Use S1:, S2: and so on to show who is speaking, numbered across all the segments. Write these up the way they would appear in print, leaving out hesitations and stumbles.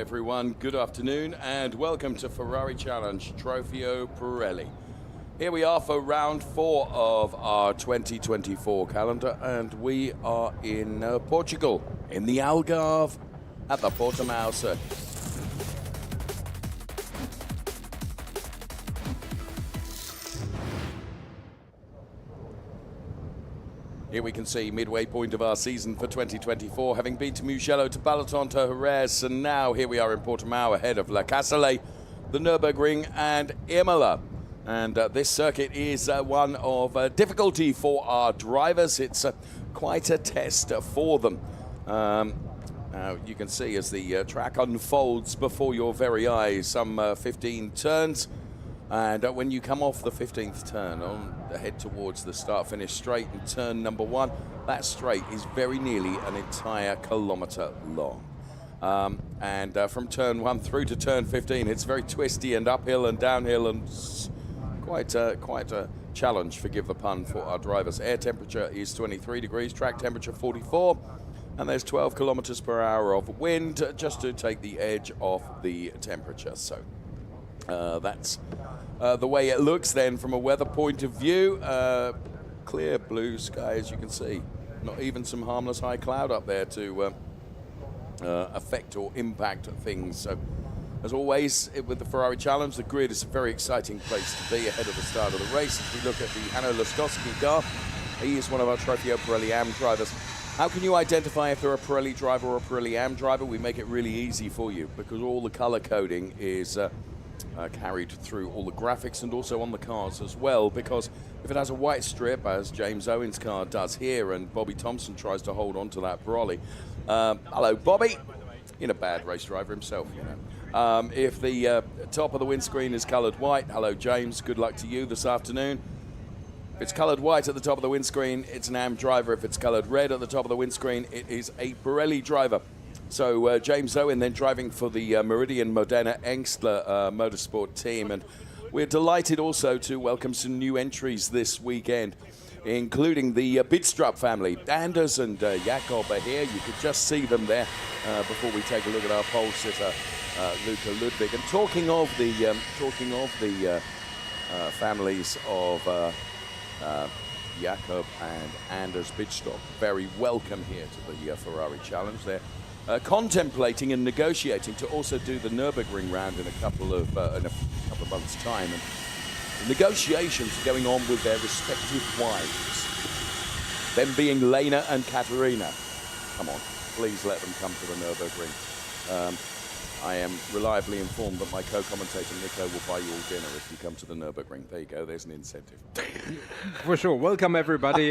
S1: everyone, good afternoon and welcome to Ferrari Challenge Trofeo Pirelli. Here we are for round 4 of our 2024 calendar and we are in Portugal, in the Algarve at the Portimão circuit. Here we can see midway point of our season for 2024, having been to Mugello, to Balaton, to Jerez, and now here we are in Portimão ahead of La Casale, the Nürburgring and Imola. And this circuit is one of difficulty for our drivers. It's quite a test for them. Now you can see as the track unfolds before your very eyes, some 15 turns. And when you come off the 15th turn on the head towards the start-finish straight in turn number 1, that straight is very nearly an entire kilometre long. And from turn 1 through to turn 15, it's very twisty and uphill and downhill and quite a challenge, forgive the pun, for our drivers. Air temperature is 23 degrees, track temperature 44, and there's 12 kilometres per hour of wind just to take the edge off the temperature. So that's the way it looks then from a weather point of view. Clear blue sky, as you can see. Not even some harmless high cloud up there to affect or impact things. So, as always, with the Ferrari Challenge, the grid is a very exciting place to be ahead of the start of the race. As we look at the Hanno Laskowski car, he is one of our Trofeo Pirelli AM drivers. How can you identify if they're a Pirelli driver or a Pirelli AM driver? We make it really easy for you because all the color coding is carried through all the graphics and also on the cars as well, because if it has a white strip, as James Owen's car does here, and Bobby Thompson tries to hold on to that Pirelli. Hello, Bobby. In a bad race driver himself, you know. If the top of the windscreen is coloured white, hello, James, good luck to you this afternoon. If it's coloured white at the top of the windscreen, it's an AM driver. If it's coloured red at the top of the windscreen, it is a Pirelli driver. So James Owen then driving for the Meridian Modena Engstler Motorsport team. And we're delighted also to welcome some new entries this weekend, including the bitstrup family. Anders and Jakob are here. You could just see them there before we take a look at our pole sitter, Luca Ludwick. And talking of the families of Jakob and Anders Bitstrup, very welcome here to the Ferrari Challenge. They're contemplating and negotiating to also do the Nürburgring round in a couple of months' time. And the negotiations are going on with their respective wives, them being Lena and Katerina. Come on, please let them come to the Nürburgring. I am reliably informed that my co-commentator Nico will buy you all dinner if you come to the Nürburgring. There you go, there's an incentive.
S2: For sure. Welcome, everybody.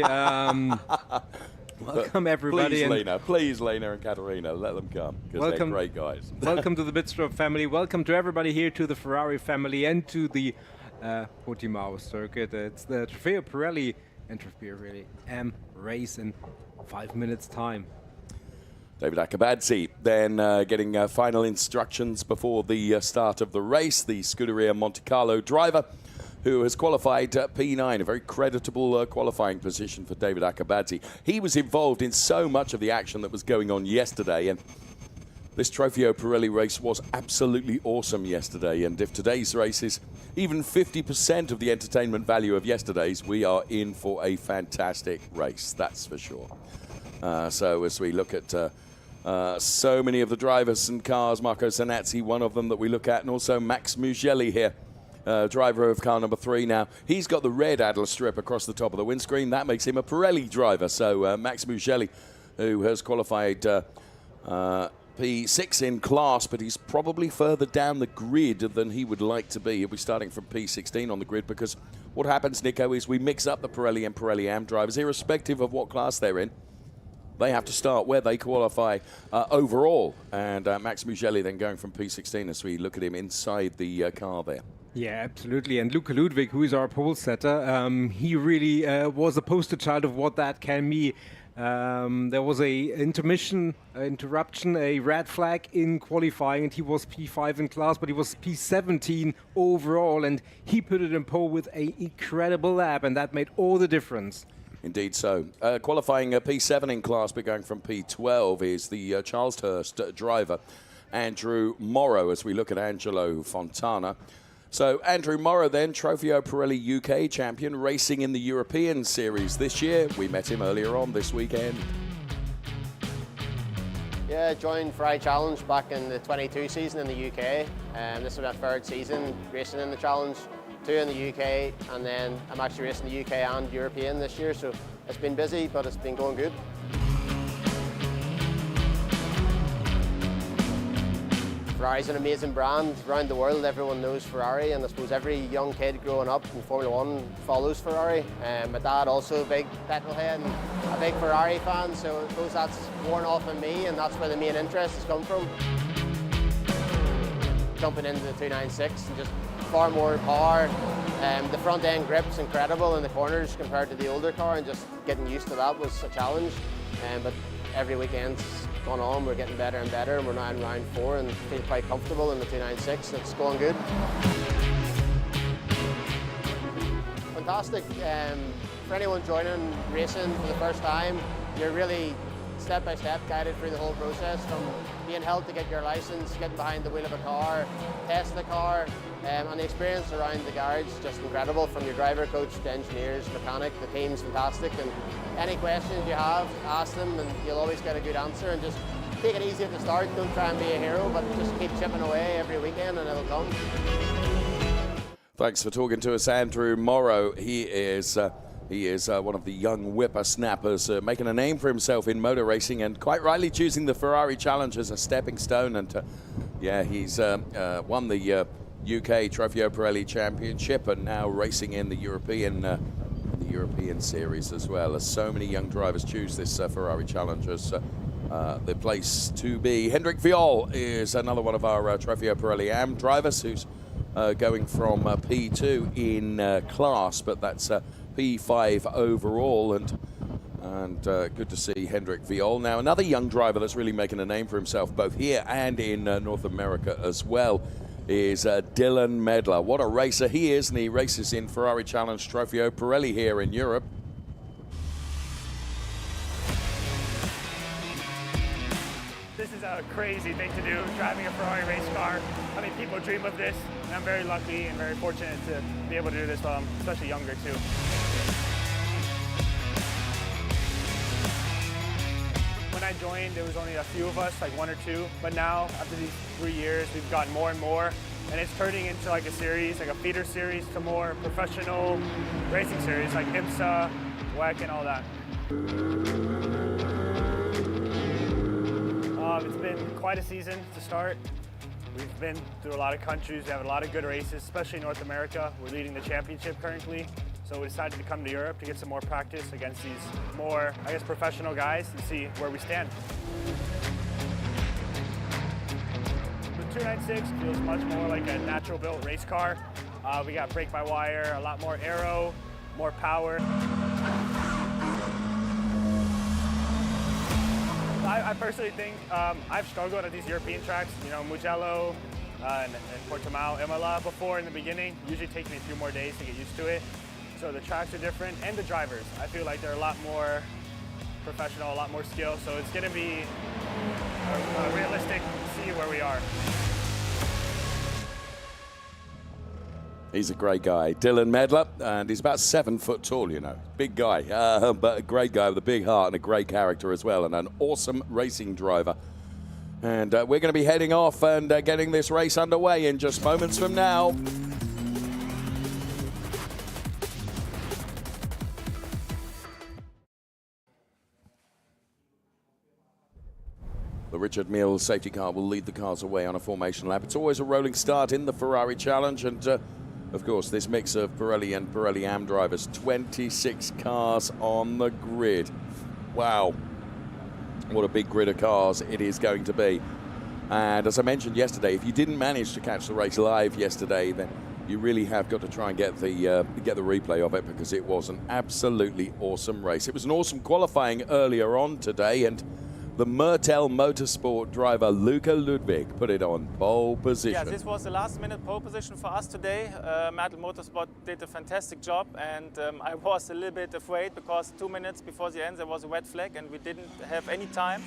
S2: Welcome, everybody.
S1: Please, Lena and Katerina, let them come, because they're great guys.
S2: Welcome to the bitstrup family. Welcome to everybody here, to the Ferrari family, and to the Portimão circuit. It's the Trofeo Pirelli and Trofeo Pirelli AM race in 5 minutes' time.
S1: David Acabadzi then getting final instructions before the start of the race. The Scuderia Monte Carlo driver, who has qualified P9, a very creditable qualifying position for David Acabadzi. He was involved in so much of the action that was going on yesterday, and this Trofeo Pirelli race was absolutely awesome yesterday. And if today's race is even 50% of the entertainment value of yesterday's, we are in for a fantastic race, that's for sure. So as we look at so many of the drivers and cars, Marco Zanazzi, one of them that we look at, and also Max Mugelli here, driver of car number 3 now. He's got the red Adler strip across the top of the windscreen. That makes him a Pirelli driver. So Max Mugelli, who has qualified P6 in class, but he's probably further down the grid than he would like to be. He'll be starting from P16 on the grid, because what happens, Nico, is we mix up the Pirelli and Pirelli AM drivers, irrespective of what class they're in. They have to start where they qualify overall. And Max Mugelli then going from P16 as we look at him inside the car there.
S2: Yeah, absolutely. And Luca Ludwick, who is our pole setter, he really was a poster child of what that can be. There was a interruption, a red flag in qualifying, and he was P5 in class, but he was P17 overall, and he put it in pole with an incredible lap, and that made all the difference.
S1: Indeed so. Qualifying P7 in class, but going from P12 is the Charleshurst driver. Andrew Morrow as we look at Angelo Fontana. So Andrew Morrow then, Trofeo Pirelli UK champion, racing in the European Series this year. We met him earlier on this weekend.
S3: Yeah, I joined Ferrari Challenge back in the 22 season in the UK. This is my third season racing in the Challenge, 2 in the UK, and then I'm actually racing the UK and European this year, so it's been busy, but it's been going good. Ferrari's an amazing brand. Around the world, everyone knows Ferrari, and I suppose every young kid growing up in Formula One follows Ferrari. My dad also a big petrolhead and a big Ferrari fan, so I suppose that's worn off on me, and that's where the main interest has come from. Jumping into the 296 and just far more power. The front end grip's incredible in the corners compared to the older car, and just getting used to that was a challenge. But every weekend's gone on, we're getting better and better, and we're now in round 4 and feel quite comfortable in the 296. It's going good. Fantastic. For anyone joining racing for the first time, you're really step by step guided through the whole process, from being held to get your license, getting behind the wheel of a car, test the car, and the experience around the garage is just incredible, from your driver, coach, to engineers, mechanic. The team's fantastic, and any questions you have, ask them and you'll always get a good answer, and just take it easy at the start. Don't try and be a hero, but just keep chipping away every weekend and it'll come.
S1: Thanks for talking to us, Andrew Morrow. He is one of the young whippersnappers making a name for himself in motor racing, and quite rightly choosing the Ferrari Challenge as a stepping stone. And he's won the UK Trofeo Pirelli Championship and now racing in the European Series as well. As so many young drivers choose this Ferrari Challenge as the place to be. Hendrik Viol is another one of our Trofeo Pirelli AM drivers who's going from P2 in class, but that's P5 overall, and good to see Hendrik Viol. Now another young driver that's really making a name for himself both here and in North America as well is Dylan Medler. What a racer he is, and he races in Ferrari Challenge Trofeo Pirelli here in Europe.
S4: This is a crazy thing to do, driving a Ferrari race car. I mean, people dream of this, and I'm very lucky and very fortunate to be able to do this while I'm especially younger too. When I joined, there was only a few of us, like 1 or 2, but now, after these 3 years, we've gotten more and more, and it's turning into like a series, like a feeder series to more professional racing series, like IMSA, WEC, and all that. It's been quite a season to start. We've been through a lot of countries, we have a lot of good races, especially in North America. We're leading the championship currently. So we decided to come to Europe to get some more practice against these more, I guess, professional guys and see where we stand. The 296 feels much more like a natural built race car. We got brake-by-wire, a lot more aero, more power. I personally think I've struggled at these European tracks, you know, Mugello and Portimão, Imola before in the beginning. Usually takes me a few more days to get used to it. So the tracks are different, and the drivers. I feel like they're a lot more professional, a lot more skill, so it's going to be realistic to see where we are.
S1: He's a great guy, Dylan Medler, and he's about 7 foot tall, you know. Big guy, but a great guy with a big heart and a great character as well, and an awesome racing driver. And we're going to be heading off and getting this race underway in just moments from now. The Richard Mille safety car will lead the cars away on a formation lap. It's always a rolling start in the Ferrari Challenge, and of course this mix of Pirelli and Pirelli AM drivers, 26 cars on the grid. Wow, what a big grid of cars it is going to be. And as I mentioned yesterday, if you didn't manage to catch the race live yesterday, then you really have got to try and get the replay of it, because it was an absolutely awesome race. It was an awesome qualifying earlier on today, and the Mertel Motorsport driver Luca Ludwick put it on pole position.
S5: Yeah, this was the last-minute pole position for us today. Mertel Motorsport did a fantastic job, and I was a little bit afraid because 2 minutes before the end there was a red flag and we didn't have any time.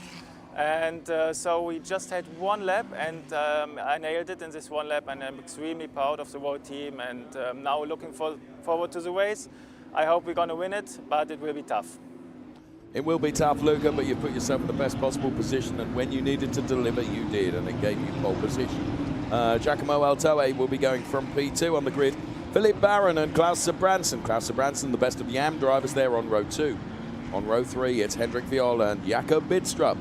S5: And so we just had one lap, and I nailed it in this one lap, and I'm extremely proud of the whole team, and now looking forward to the race. I hope we're going to win it, but it will be tough.
S1: It will be tough, Luca, but you put yourself in the best possible position, and when you needed to deliver, you did, and it gave you pole position. Giacomo Altoe will be going from P2 on the grid. Philip Barron and Klaus Sabranson. Klaus Sabranson, the best of the AM drivers there on row 2. On row 3, it's Hendrik Viola and Jakob Bitstrup.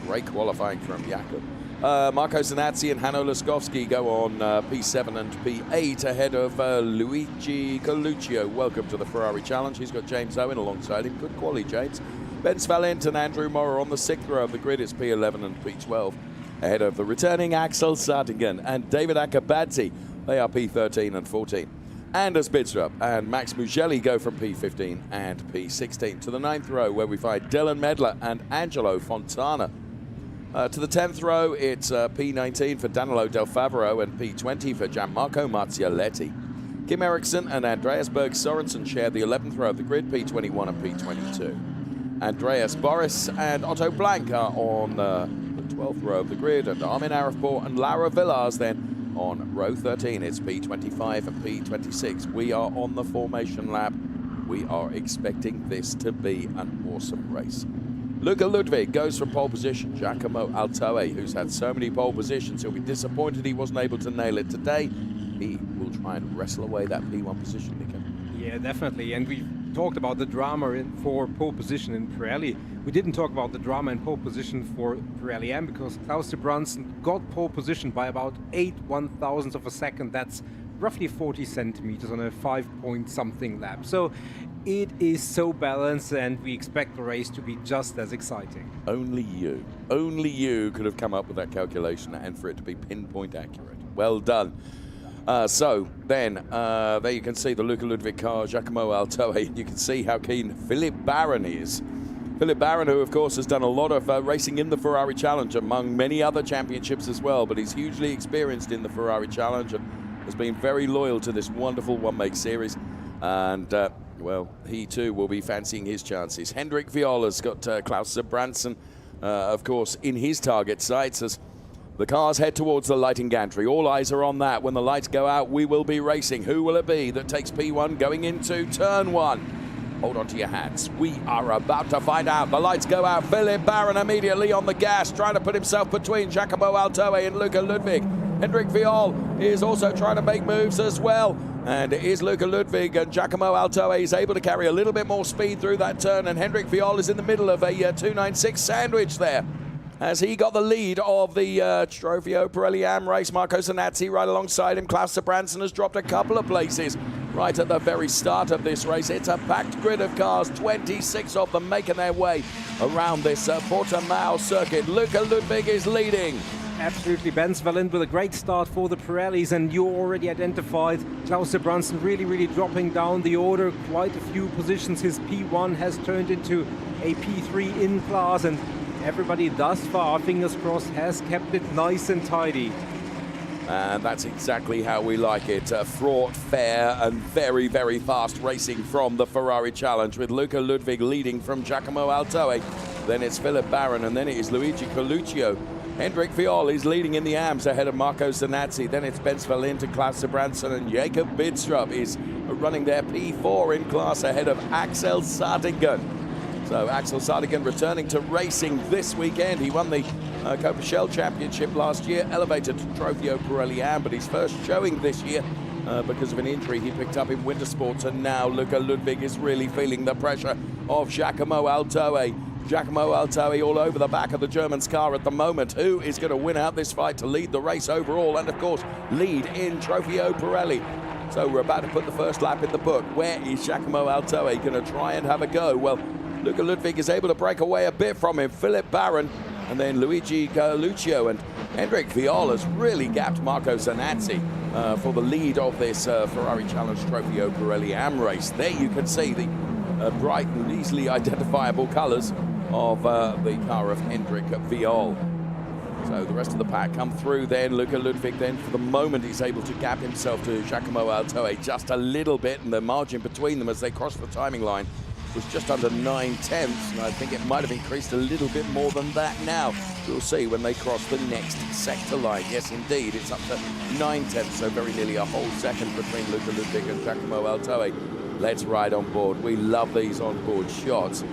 S1: Great qualifying from Jakob. Marco Zanazzi and Hanno Laskowski go on P7 and P8 ahead of Luigi Coluccio. Welcome to the Ferrari Challenge. He's got James Owen alongside him. Good quality, James. Ben Svalent and Andrew Morrow on the 6th row of the grid. It's P11 and P12 ahead of the returning Axel Sartingen and David Akabadze. They are P13 and 14. Anders Bitstrup and Max Mugelli go from P15 and P16 to the 9th row, where we find Dylan Medler and Angelo Fontana. To the 10th row, it's P19 for Danilo Del Favaro and P20 for Gianmarco Marzialetti. Kim Eriksson and Andreas Berg Sorensen share the 11th row of the grid, P21 and P22. Andreas Boris and Otto Blank are on the 12th row of the grid, and Armin Arifpour and Laura Villars then on row 13. It's P25 and P26. We are on the formation lap. We are expecting this to be an awesome race. Luca Ludwick goes from pole position. Giacomo Altoe, who's had so many pole positions, he'll be disappointed he wasn't able to nail it today. He will try and wrestle away that P1 position, Nico.
S2: Yeah, definitely. And we talked about the drama for pole position in Pirelli. We didn't talk about the drama in pole position for Pirelli M, because Klaus Brunson got pole position by about 8/1000th of a second. That's roughly 40 centimeters on a 5-point-something lap. So it is so balanced, and we expect the race to be just as exciting.
S1: Only you could have come up with that calculation and for it to be pinpoint accurate. Well done. So then, there you can see the Luca Ludwick car, Giacomo Altoe. You can see how keen Philip Barron is. Philip Barron, who of course has done a lot of racing in the Ferrari Challenge, among many other championships as well, but he's hugely experienced in the Ferrari Challenge and has been very loyal to this wonderful one-make series. And well, he too will be fancying his chances. Hendrik Viola's got Klaus Sabranson, of course, in his target sights as the cars head towards the lighting gantry. All eyes are on that. When the lights go out, we will be racing. Who will it be that takes P1 going into turn 1? Hold on to your hats. We are about to find out. The lights go out. Philip Barron immediately on the gas, trying to put himself between Giacomo Altoe and Luca Ludwick. Hendrik Viol is also trying to make moves as well. And it is Luca Ludwig, and Giacomo Altoe is able to carry a little bit more speed through that turn, and Hendrik Viol is in the middle of a 296 sandwich there, as he got the lead of the Trofeo Pirelli AM race. Marco Zanazzi right alongside him. Klaus Sabranson has dropped a couple of places right at the very start of this race. It's a packed grid of cars, 26 of them making their way around this Portimão circuit. Luca Ludwig is leading.
S2: Absolutely, Ben Svalent with a great start for the Pirellis, and you already identified Klaus Brunson really dropping down the order. Quite a few positions. His P1 has turned into a P3 in class, and everybody thus far, fingers crossed, has kept it nice and tidy.
S1: And that's exactly how we like it. Fraught, fair, and very fast racing from the Ferrari Challenge, with Luca Ludwig leading from Giacomo Altoe. Then it's Philip Barron, and then it is Luigi Coluccio. Hendrik Viol is leading in the AMS ahead of Marco Zanazzi. Then it's Ben Svalent and Klaus Sabranson, and Jakob Bitstrup is running their P4 in class ahead of Axel Sartingen. So Axel Sartingen returning to racing this weekend. He won the Copa Shell Championship last year, elevated to Trofeo Pirelli AM, but his first showing this year because of an injury he picked up in winter sports. And now Luca Ludwig is really feeling the pressure of Giacomo Altoe. Giacomo Altoe all over the back of the German's car at the moment. Who is going to win out this fight to lead the race overall and, of course, lead in Trofeo Pirelli? So we're about to put the first lap in the book. Where is Giacomo Altoe going to try and have a go? Well, Luca Ludwig is able to break away a bit from him. Philip Barron and then Luigi Coluccio, and Hendrik Viol has really gapped Marco Zanazzi for the lead of this Ferrari Challenge Trofeo Pirelli AM race. There you can see the bright and easily identifiable colours of the car of Hendrik Viol. So the rest of the pack come through then. Luca Ludwig then, for the moment, he's able to gap himself to Giacomo Altoe just a little bit, and the margin between them as they cross the timing line was just under 9/10, and I think it might have increased a little bit more than that now. We'll see when they cross the next sector line. Yes, indeed, it's up to 9/10, so very nearly a whole second between Luca Ludwig and Giacomo Altoe. Let's ride on board. We love these on-board shots.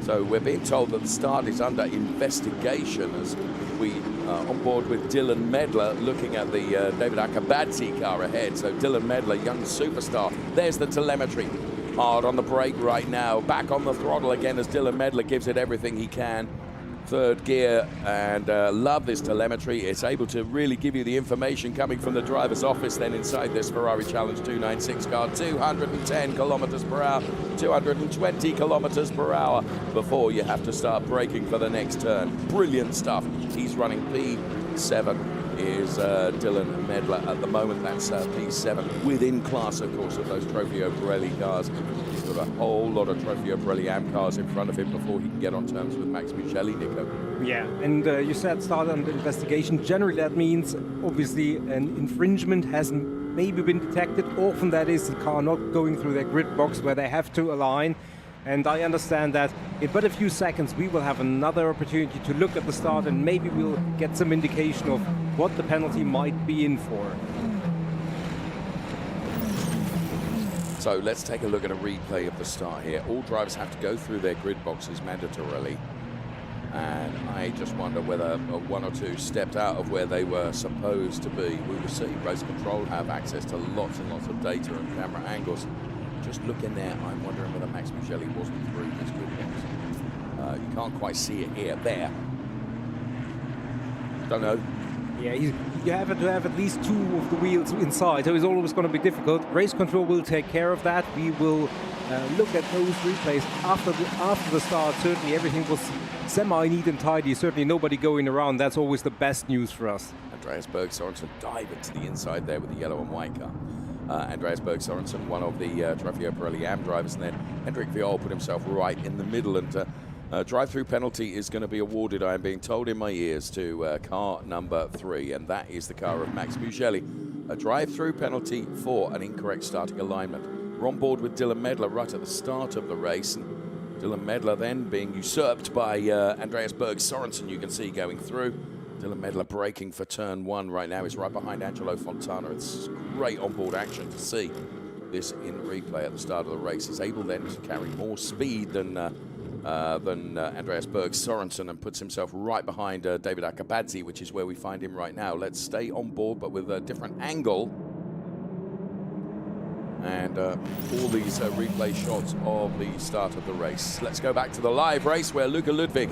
S1: So we're being told that the start is under investigation as we on board with Dylan Medler looking at the David Akabadze car ahead. So Dylan Medler, young superstar. There's the telemetry. Hard on the brake right now. Back on the throttle again as Dylan Medler gives it everything he can. Third gear, and love this telemetry. It's able to really give you the information coming from the driver's office then inside this Ferrari Challenge 296 car. 210 kilometers per hour, 220 kilometers per hour before you have to start braking for the next turn. Brilliant stuff. He's running P7 is Dylan Medler at the moment. That's P7 within class, of course, of those Trofeo Pirelli cars. He's got a whole lot of Trofeo Pirelli AM cars in front of him before he can get on terms with Max Micheli, Nico.
S2: Yeah, and you said start under investigation. Generally, that means obviously an infringement hasn't maybe been detected. Often that is the car not going through their grid box where they have to align. And I understand that in but a few seconds we will have another opportunity to look at the start and maybe we'll get some indication of what the penalty might be in for.
S1: So let's take a look at a replay of the start here. All drivers have to go through their grid boxes mandatorily. And I just wonder whether one or two stepped out of where they were supposed to be. We will see. Race Control have access to lots and lots of data and camera angles. Just looking there, I'm wondering whether Max Micheli wasn't through his grid box. You can't quite see it here. There. Don't know.
S2: Yeah, you have to have at least two of the wheels inside, so it's always going to be difficult. Race Control will take care of that. We will look at those replays after the start. Certainly everything was semi-neat and tidy. Certainly nobody going around. That's always the best news for us.
S1: Andreas Berg Sorensen diving to the inside there with the yellow and white car. Andreas Berg Sorensen, one of the Trofeo Pirelli AM drivers, and then Hendrik Viol put himself right in the middle, and drive-through penalty is going to be awarded, I am being told in my ears, to car number 3, and that is the car of Max Micheli. A drive-through penalty for an incorrect starting alignment. We're on board with Dylan Medler right at the start of the race, and Dylan Medler then being usurped by Andreas Berg Sorensen, you can see going through. Dylan Medler braking for turn 1 right now. He's right behind Angelo Fontana. It's great onboard action to see this in replay at the start of the race. He's able then to carry more speed than Andreas Berg Sorensen and puts himself right behind David Akabadze, which is where we find him right now. Let's stay on board, but with a different angle. And all these replay shots of the start of the race. Let's go back to the live race where Luca Ludwig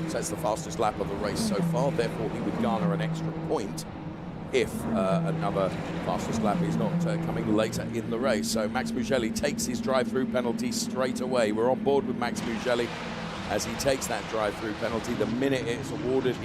S1: sets the fastest lap of the race so far. Therefore, he would garner an extra point if another fastest lap is not coming later in the race. So Max Micheli takes his drive-through penalty straight away. We're on board with Max Micheli as he takes that drive-through penalty. The minute it's awarded,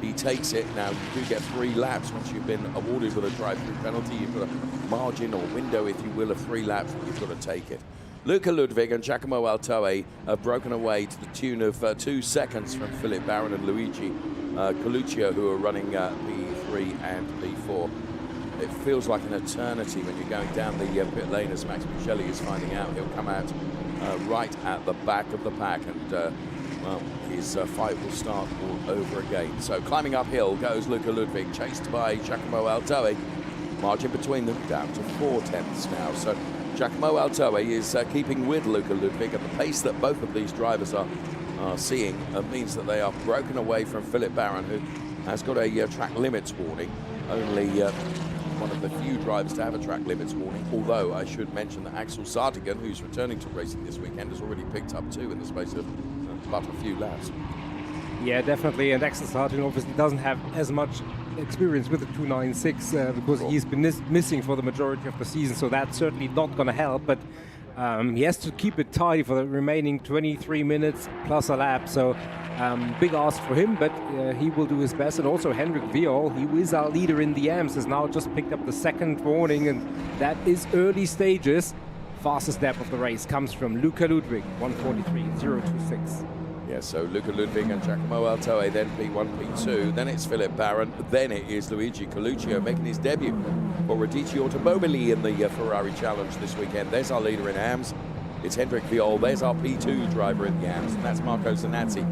S1: he takes it. Now, you do get 3 laps once you've been awarded with a drive-through penalty. You've got a margin or window, if you will, of 3 laps, but you've got to take it. Luca Ludwig and Giacomo Altoe have broken away to the tune of 2 seconds from Philip Barron and Luigi Coluccio, who are running P3 and P4. It feels like an eternity when you're going down the pit lane, as Max Micheli is finding out. He'll come out right at the back of the pack, and well, his fight will start all over again. So climbing uphill goes Luca Ludwig, chased by Giacomo Altoe. Margin between them down to 4/10 now. So Giacomo Altoe is keeping with Luca Ludwig at the pace that both of these drivers are seeing. Means that they are broken away from Philip Barron, who has got a track limits warning. Only one of the few drivers to have a track limits warning, although I should mention that Axel Sartigan, who's returning to racing this weekend, has already picked up 2 in the space of but a few laps.
S2: Yeah, definitely, and Axel Sartigan obviously doesn't have as much experience with the 296 because he's been missing for the majority of the season, so that's certainly not going to help, but he has to keep it tidy for the remaining 23 minutes plus a lap, so big ask for him, but he will do his best. And also Hendrik Viol, he is our leader in the AMs, has now just picked up the 2nd warning, and that is early stages. Fastest lap of the race comes from Luca Ludwig, 1:43.026.
S1: Yeah, so Luca Ludwig and Giacomo Altoe, then P1, P2, then it's Philip Barron, then it is Luigi Coluccio making his debut for Radici Automobili in the Ferrari Challenge this weekend. There's our leader in AMS. It's Hendrik Viol. There's our P2 driver at the AMS, and that's Marco Zanazzi,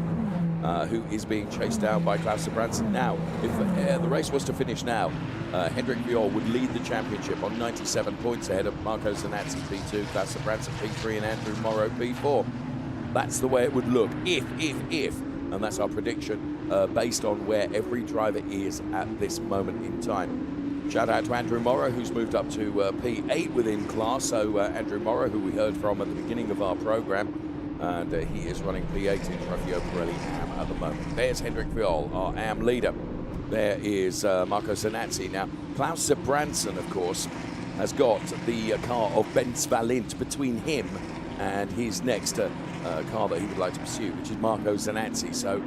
S1: who is being chased down by Klaus Branson. Now, if the race was to finish now, Hendrik Viol would lead the championship on 97 points ahead of Marco Zanazzi P2, Klaus Branson P3, and Andrew Morrow P4. That's the way it would look if, and that's our prediction based on where every driver is at this moment in time. Shout out to Andrew Morrow, who's moved up to P8 within class. So Andrew Morrow, who we heard from at the beginning of our program, and he is running P8 in Trofeo Pirelli AM at the moment. There's Hendrik Viol, our AM leader. There is Marco Zanazzi. Now, Klaus Branson, of course, has got the car of Ben Svalint between him and his next car that he would like to pursue, which is Marco Zanazzi. So,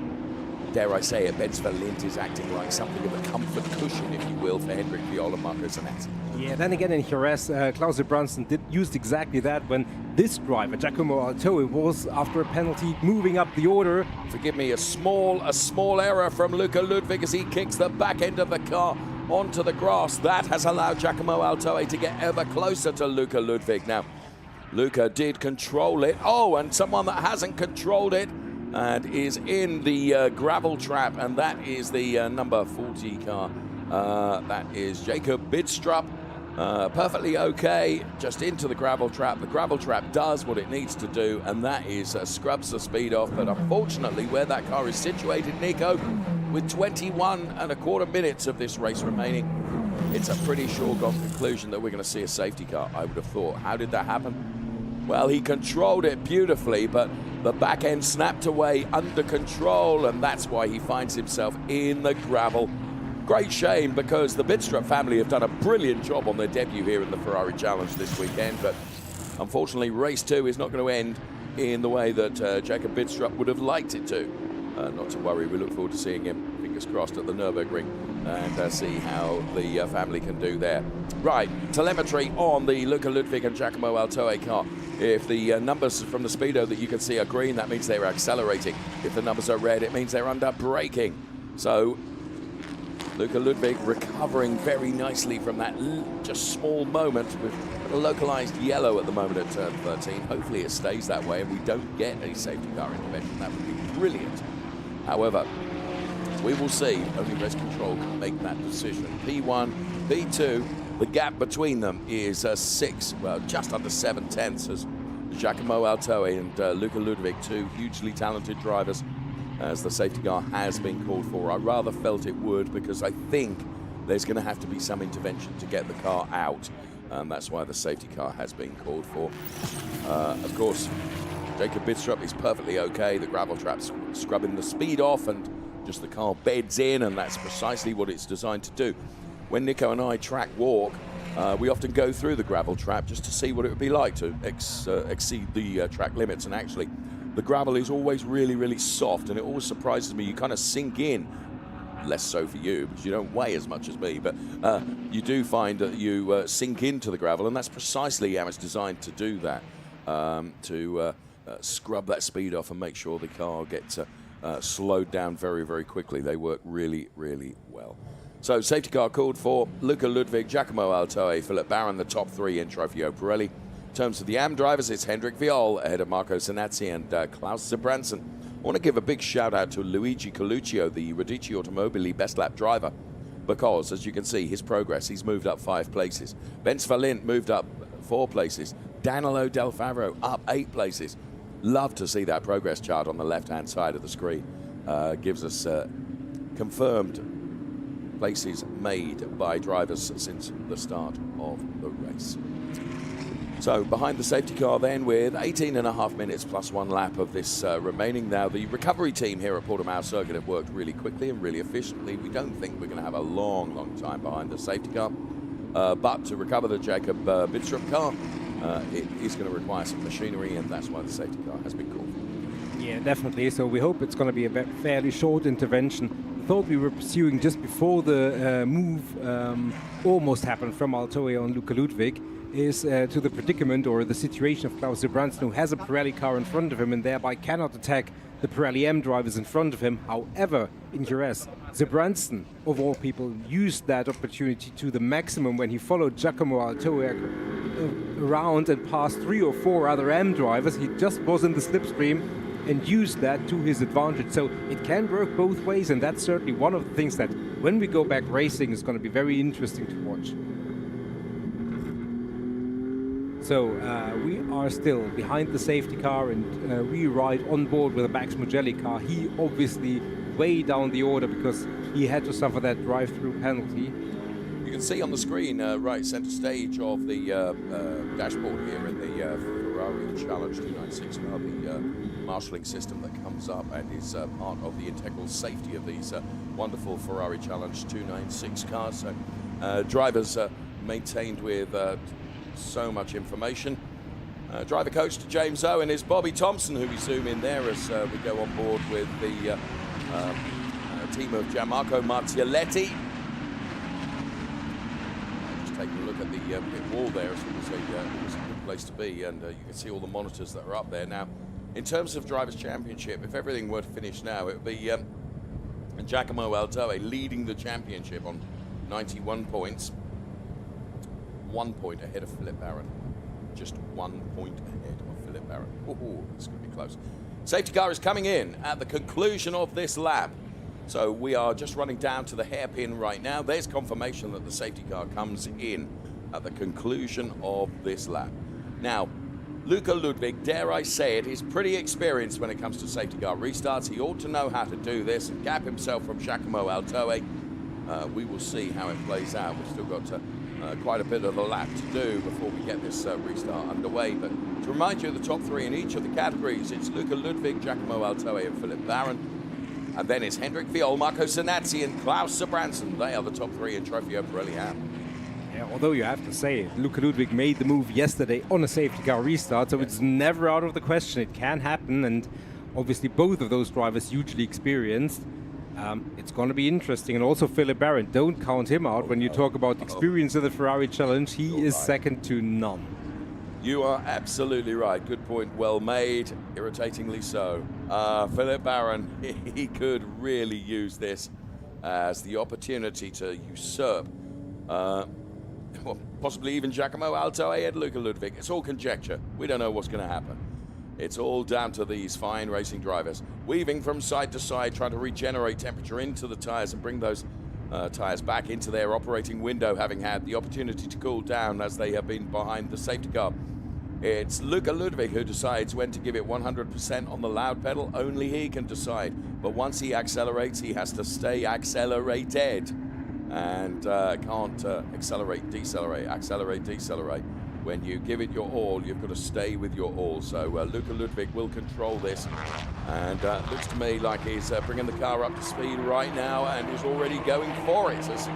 S1: dare I say it, Ben Svalint is acting like something of a comfort cushion, if you will, for Hendrik Viol and Marco Zanazzi.
S2: Yeah, then again in Jerez, Klaus Branson used exactly that when this driver, Giacomo Altoe, was, after a penalty, moving up the order.
S1: Forgive me, a small error from Luca Ludwick as he kicks the back end of the car onto the grass. That has allowed Giacomo Altoe to get ever closer to Luca Ludwick. Now, Luca did control it. Oh, and someone that hasn't controlled it and is in the gravel trap, and that is the number 40 car. That is Jacob Bitstrup. Perfectly okay, just into the gravel trap. The gravel trap does what it needs to do, and that is scrubs the speed off. But unfortunately, where that car is situated, Nico, with 21.25 minutes of this race remaining, it's a pretty sure-gone conclusion that we're going to see a safety car, I would have thought. How did that happen? Well, he controlled it beautifully, but the back end snapped away under control, and that's why he finds himself in the gravel. Great shame, because the Bitstrup family have done a brilliant job on their debut here in the Ferrari Challenge this weekend, but unfortunately race 2 is not going to end in the way that Jacob Bitstrup would have liked it to. Not to worry, we look forward to seeing him, fingers crossed, at the Nürburgring, and see how the family can do there. Right, telemetry on the Luca Ludwick and Giacomo Altoe car. If the numbers from the speedo that you can see are green, that means they're accelerating. If the numbers are red, it means they're under braking. So Luca Ludwick recovering very nicely from that just small moment with a localized yellow at the moment at turn 13. Hopefully it stays that way and we don't get a safety car intervention. That would be brilliant. However, we will see. Only race control can make that decision. P1, P2, the gap between them is just under 7/10 as Giacomo Altoe and Luca Ludwick, two hugely talented drivers, as the safety car has been called for. I rather felt it would, because I think there's going to have to be some intervention to get the car out. That's why the safety car has been called for. Of course, Jacob Bitstrup is perfectly okay. The gravel trap's scrubbing the speed off and just the car beds in, and that's precisely what it's designed to do. When Nico and I track walk, we often go through the gravel trap just to see what it would be like to exceed the track limits, and actually the gravel is always really, really soft, and it always surprises me. You kind of sink in, less so for you because you don't weigh as much as me, but you do find that you sink into the gravel, and that's precisely how it's designed to do that, to scrub that speed off and make sure the car gets slowed down very, very quickly. They work really, really well. So safety car called for Luca Ludwick, Giacomo Altoe, Philip Barron, the top 3 in Trofeo Pirelli. In terms of the AM drivers, it's Hendrik Viol ahead of Marco Zanazzi and Klaus Branson. I want to give a big shout out to Luigi Coluccio, the Radici Automobili best lap driver, because as you can see his progress, he's moved up 5 places. Ben Svalint moved up 4 places. Danilo Del Favro up 8 places. Love to see that progress chart on the left-hand side of the screen. Gives us confirmed places made by drivers since the start of the race. So behind the safety car then, with 18.5 minutes plus 1 lap of this remaining. Now the recovery team here at Portimão circuit have worked really quickly and really efficiently. We don't think we're going to have a long, long time behind the safety car. But to recover the Jacob Bitstrup car, it is going to require some machinery, and that's why the safety car has been called.
S2: Yeah, definitely. So we hope it's going to be a fairly short intervention. Thought we were pursuing just before the move almost happened from Altoe on Luca Ludwick. is to the predicament or the situation of Klaus Sebranson, who has a Pirelli car in front of him and thereby cannot attack the Pirelli M drivers in front of him. However, in Jerez, Sebranson, of all people, used that opportunity to the maximum when he followed Giacomo Altoe around and passed 3 or 4 other M drivers. He just was in the slipstream and used that to his advantage. So it can work both ways, and that's certainly one of the things that when we go back racing is going to be very interesting to watch. So we are still behind the safety car, and we ride on board with a Max Mugelli car. He obviously way down the order because he had to suffer that drive-through penalty.
S1: You can see on the screen, right center stage of the dashboard here in the Ferrari Challenge 296 car, the marshalling system that comes up and is part of the integral safety of these wonderful Ferrari Challenge 296 cars. So drivers maintained with so much information. Driver coach to James Owen is Bobby Thompson, who we zoom in there as we go on board with the team of Gianmarco Martioletti. Just taking a look at the pit wall there, so it was a good place to be, and you can see all the monitors that are up there. Now, in terms of Drivers' Championship, if everything were to finish now, it would be Giacomo Altoe leading the championship on 91 points. 1 point ahead of Philip Barron. Just 1 point ahead of Philip Barron. Oh, it's going to be close. Safety car is coming in at the conclusion of this lap. So we are just running down to the hairpin right now. There's confirmation that the safety car comes in at the conclusion of this lap. Now, Luca Ludwick, dare I say it, is pretty experienced when it comes to safety car restarts. He ought to know how to do this and gap himself from Giacomo Altoe. We will see how it plays out. We've still got quite a bit of a lap to do before we get this restart underway. But to remind you of the top 3 in each of the categories, it's Luca Ludwick, Giacomo Altoe and Philip Barron. And then it's Hendrik Viol, Marco Zanazzi and Klaus Sebranson. They are the top 3 in Trofeo Pirelli Am.
S2: Yeah, although you have to say, Luca Ludwick made the move yesterday on a safety car restart, so it's never out of the question. It can happen, and obviously both of those drivers hugely experienced. It's going to be interesting. And also Philip Barron, don't count him out when you talk about experience in the Ferrari Challenge. He is second to none.
S1: You are absolutely right. Good point, well made. Irritatingly so. Philip Barron, he could really use this as the opportunity to usurp well, possibly even Giacomo Altoe and Luca Ludwick. It's all conjecture. We don't know what's going to happen. It's all down to these fine racing drivers. Weaving from side to side, trying to regenerate temperature into the tyres and bring those tyres back into their operating window, having had the opportunity to cool down as they have been behind the safety car. It's Luca Ludwick who decides when to give it 100% on the loud pedal. Only he can decide. But once he accelerates, he has to stay accelerated. And can't accelerate, decelerate. When you give it your all, you've got to stay with your all. So Luca Ludwick will control this, and looks to me like he's bringing the car up to speed right now and is already going for it as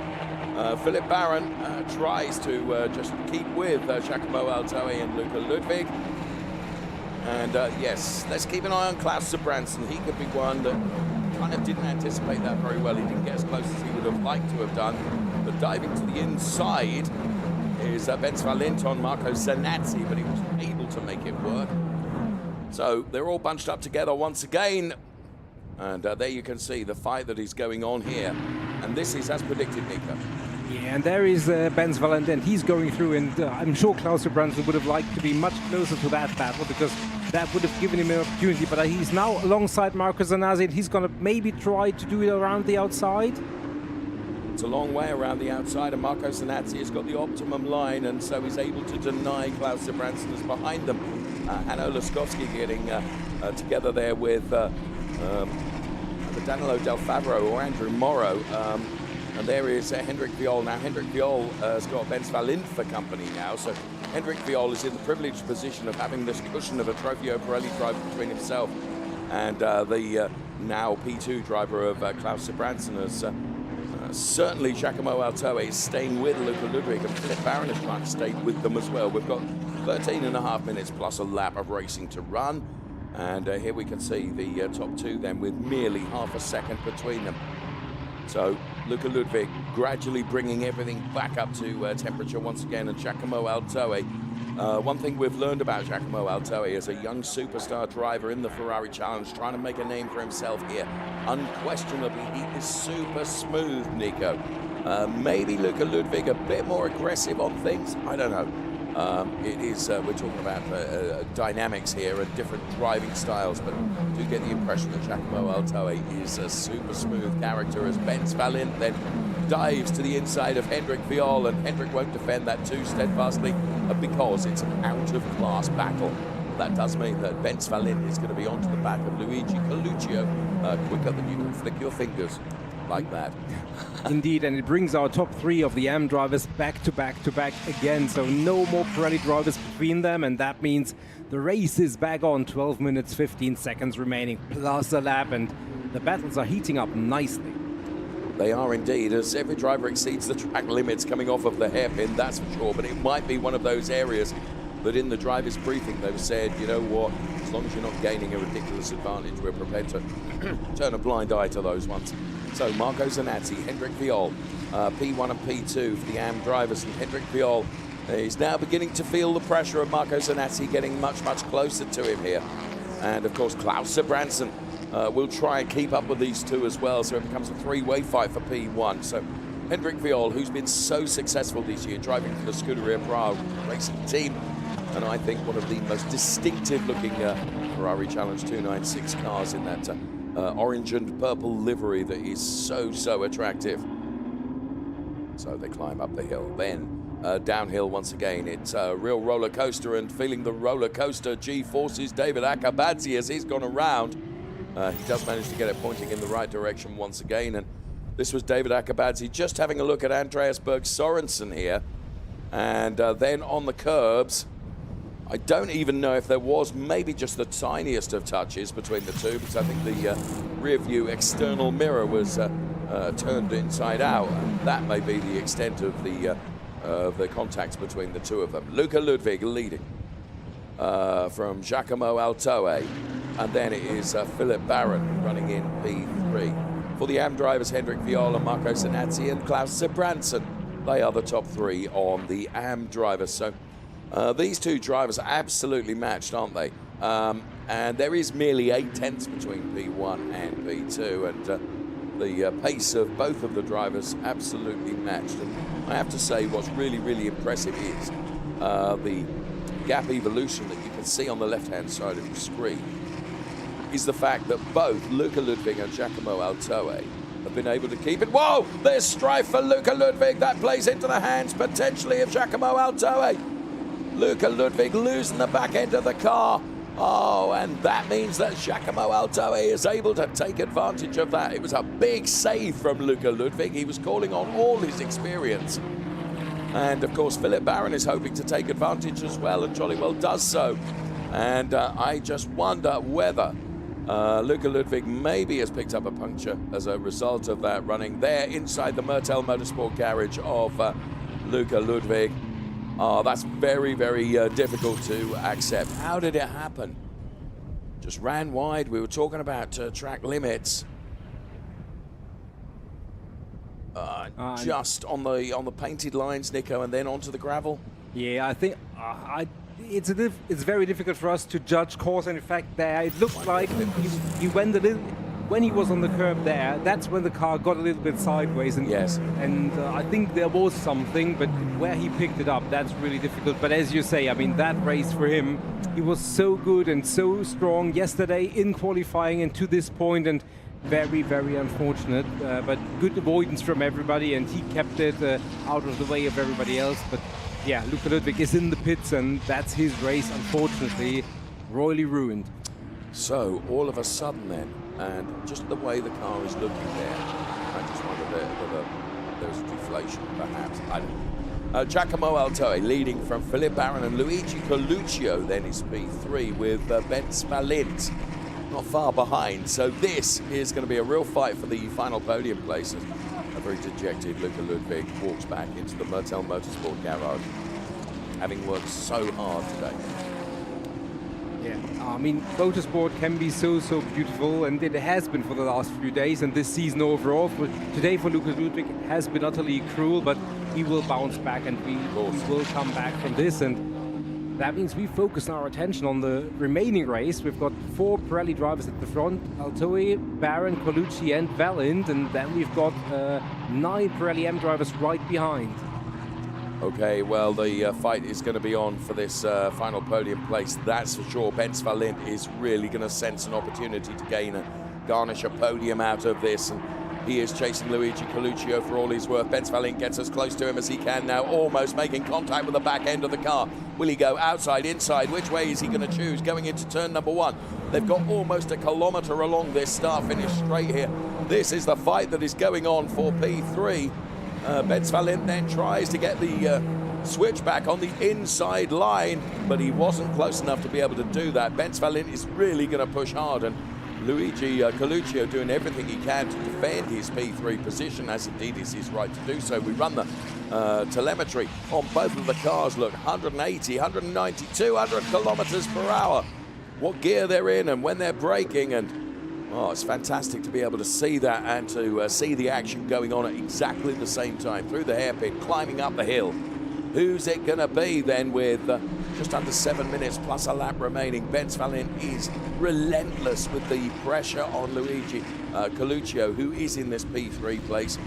S1: Philip Barron tries to just keep with Giacomo Altoe and Luca Ludwick. And yes, let's keep an eye on Klaus Sebranson. He could be one that kind of didn't anticipate that very well. He didn't get as close as he would have liked to have done, but diving to the inside is Benz Valenton, Marco Zanazzi, but he was able to make it work. So they're all bunched up together once again. And there you can see the fight that is going on here. And this is as predicted, Nico.
S2: Yeah, and there is Benz Valentin. He's going through, and I'm sure Klaus Sebranson would have liked to be much closer to that battle because that would have given him an opportunity. But he's now alongside Marco Zanazzi, and he's going to maybe try to do it around the outside.
S1: It's a long way around the outside, and Marco Zanazzi has got the optimum line, and so he's able to deny Klaus Sebranson is behind them. Hanno Laskowski getting together there with Danilo Del Favro or Andrew Morrow. And there is Hendrik Viol. Now, Hendrik Viol has got Benz Valint for company now, so Hendrik Viol is in the privileged position of having this cushion of a Trofeo Pirelli driver between himself and the now P2 driver of Klaus Sebranson. As certainly Giacomo Altoe is staying with Luca Ludwick, and Philip Barron is trying to stay with them as well. We've got 13.5 minutes plus a lap of racing to run, and here we can see the top two then with merely half a second between them. So Luca Ludwig gradually bringing everything back up to temperature once again, and Giacomo Altoe. One thing we've learned about Giacomo Altoe as a young superstar driver in the Ferrari Challenge, trying to make a name for himself here. Unquestionably, he is super smooth, Nico. Maybe Luca Ludwig a bit more aggressive on things. I don't know. It is, we're talking about dynamics here and different driving styles, but I do get the impression that Giacomo Altoe is a super smooth character as Benz Valent then dives to the inside of Hendrik Viol, and Hendrik won't defend that too steadfastly because it's an out-of-class battle. That does mean that Benz Valent is going to be onto the back of Luigi Coluccio quicker than you can flick your fingers like that.
S2: Indeed, and it brings our top three of the AM drivers back to back to back again. So no more Pirelli drivers between them, and that means the race is back on. 12 minutes, 15 seconds remaining, plus a lap, and the battles are heating up nicely.
S1: They are indeed, as every driver exceeds the track limits coming off of the hairpin, that's for sure. But it might be one of those areas that in the driver's briefing they've said, you know what, as long as you're not gaining a ridiculous advantage, we're prepared to turn a blind eye to those ones. So Marco Zanatti, Hendrik Viol, P1 and P2 for the AM drivers, and Hendrik Viol is now beginning to feel the pressure of Marco Zanatti getting much, much closer to him here. And of course Klaus Sebranson will try and keep up with these two as well, so it becomes a three-way fight for P1. So Hendrik Viol, who's been so successful this year driving for the Scuderia Prague racing team, and I think one of the most distinctive looking Ferrari Challenge 296 cars in that orange and purple livery that is so attractive. So they climb up the hill, then downhill once again. It's a real roller coaster, and feeling the roller coaster G-forces David Akabadze as he's gone around. He does manage to get it pointing in the right direction once again, and this was David Akabadze just having a look at Andreas Berg Sorensen here. And then on the curbs, I don't even know if there was maybe just the tiniest of touches between the two, because I think the rear view external mirror was turned inside out, and that may be the extent of the contacts between the two of them. Luca Ludwig leading from Giacomo Altoe, and then it is Philip Barron running in P3. For the AM drivers, Hendrik Viol, Marco Zanatti and Klaus Sebranson, they are the top three on the AM drivers. So these two drivers are absolutely matched, aren't they? And there is merely 8 tenths between P1 and P2, and the pace of both of the drivers absolutely matched. And I have to say, what's really impressive is the gap evolution that you can see on the left-hand side of the screen is the fact that both Luca Ludwig and Giacomo Altoe have been able to keep it. Whoa! There's strife for Luca Ludwig. That plays into the hands, potentially, of Giacomo Altoe. Luca Ludwig losing the back end of the car. Oh, and that means that Giacomo Altoe is able to take advantage of that. It was a big save from Luca Ludwig. He was calling on all his experience. And, of course, Philip Barron is hoping to take advantage as well, and jolly well does so. And I just wonder whether Luca Ludwig maybe has picked up a puncture as a result of that running there inside the Mertel Motorsport garage of Luca Ludwig. Oh, that's very difficult to accept. How did it happen? Just ran wide. We were talking about track limits. Just on the painted lines, Nico, and then onto the gravel.
S2: Yeah, I think it's very difficult for us to judge cause and effect there. It looked like he went a little. When he was on the curb there, that's when the car got a little bit sideways. And,
S1: yes.
S2: And I think there was something, but where he picked it up, that's really difficult. But as you say, I mean, that race for him, he was so good and so strong yesterday in qualifying and to this point, and very unfortunate. But good avoidance from everybody, and he kept it out of the way of everybody else. But yeah, Luca Ludwig is in the pits, and that's his race, unfortunately, royally ruined.
S1: So all of a sudden then, and just the way the car is looking there, I just wonder whether there's a deflation, perhaps. I don't know. Giacomo Altoe leading from Philip Barron, and Luigi Coluccio then is P3 with Benz Valent not far behind. So this is going to be a real fight for the final podium places. A very dejected Luca Ludwig walks back into the Mertel Motorsport garage, having worked so hard today.
S2: Yeah, Yeah, I mean, motorsport can be so beautiful, and it has been for the last few days, and this season overall. Today for Lukas Ludwick has been utterly cruel, but he will bounce back, and we will come back from this. And that means we focus our attention on the remaining race. We've got 4 Pirelli drivers at the front: Altoe, Baron, Colucci, and Valent, and then we've got 9 Pirelli M drivers right behind.
S1: Okay, well, the fight is going to be on for this final podium place, that's for sure. Bence Valent is really going to sense an opportunity to garnish a podium out of this, and he is chasing Luigi Colucci for all he's worth. Bence Valent gets as close to him as he can now, almost making contact with the back end of the car. Will he go outside, inside? Which way is he going to choose? Going into turn number 1. They've got almost a kilometre along this start-finish straight here. This is the fight that is going on for P3. Bence Valent then tries to get the switch back on the inside line, but he wasn't close enough to be able to do that. Bence Valent is really going to push hard, and Luigi Colucci doing everything he can to defend his P3 position, as indeed is his right to do so. We run the telemetry on both of the cars. Look, 180, 190, 200 kilometers per hour. What gear they're in and when they're braking, and oh, it's fantastic to be able to see that and to see the action going on at exactly the same time. Through the hairpin, climbing up the hill. Who's it going to be then with just under 7 minutes plus a lap remaining? Bence Valent is relentless with the pressure on Luigi Colucci, who is in this P3 place.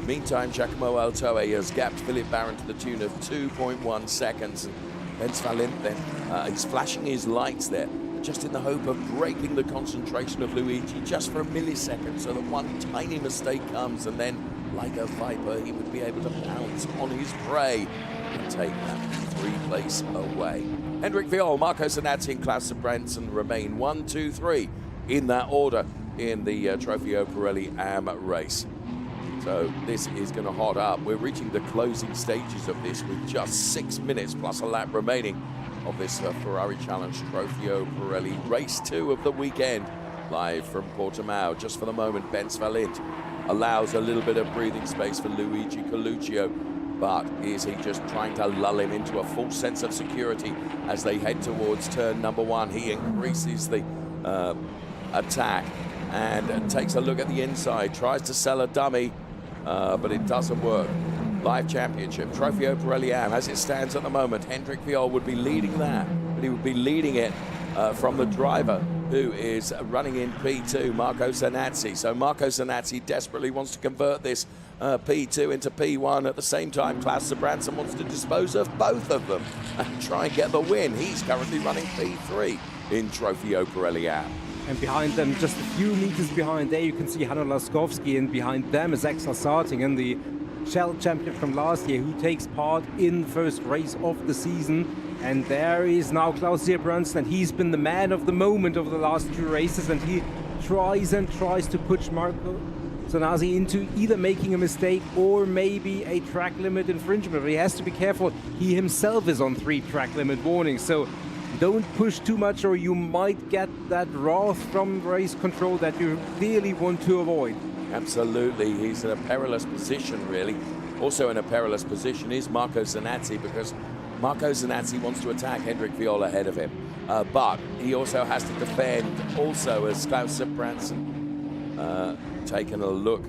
S1: Meantime, Giacomo Altoe has gapped Philip Baron to the tune of 2.1 seconds. And Bence Valent then, he's flashing his lights there, just in the hope of breaking the concentration of Luigi just for a millisecond, so that one tiny mistake comes, and then, like a viper, he would be able to pounce on his prey and take that P3 place away. Hendrik Viol, Marco Zanatti, and Klaus Branson remain 1, 2, 3 in that order in the Trofeo Pirelli AM race. So this is going to hot up. We're reaching the closing stages of this with just 6 minutes plus a lap remaining of this Ferrari Challenge Trofeo Pirelli race 2 of the weekend, live from Portimão. Just for the moment, Bence Valent allows a little bit of breathing space for Luigi Colucci, but is he just trying to lull him into a false sense of security as they head towards turn number 1? He increases the attack and takes a look at the inside, tries to sell a dummy, but it doesn't work. Live Championship, Trofeo Pirelli AM, as it stands at the moment, Hendrik Viol would be leading that, but he would be leading it from the driver who is running in P2, Marco Zanatti. So Marco Zanatti desperately wants to convert this P2 into P1. At the same time, Klaus Branson wants to dispose of both of them and try and get the win. He's currently running P3 in Trofeo Pirelli AM.
S2: And behind them, just a few meters behind there, you can see Hanno Laskowski, and behind them is Axel Sarting, the Shell champion from last year, who takes part in the first race of the season. And there is now Klaus Brunson, and he's been the man of the moment over the last 2 races, and he tries to push Marco Zanatti into either making a mistake or maybe a track limit infringement. But he has to be careful. He himself is on 3 track limit warnings, so don't push too much or you might get that wrath from race control that you really want to avoid.
S1: Absolutely, he's in a perilous position, really. Also in a perilous position is Marco Zanatti, because Marco Zanatti wants to attack Hendrik Viol ahead of him. But he also has to defend, also, as Klaus Branson taking a look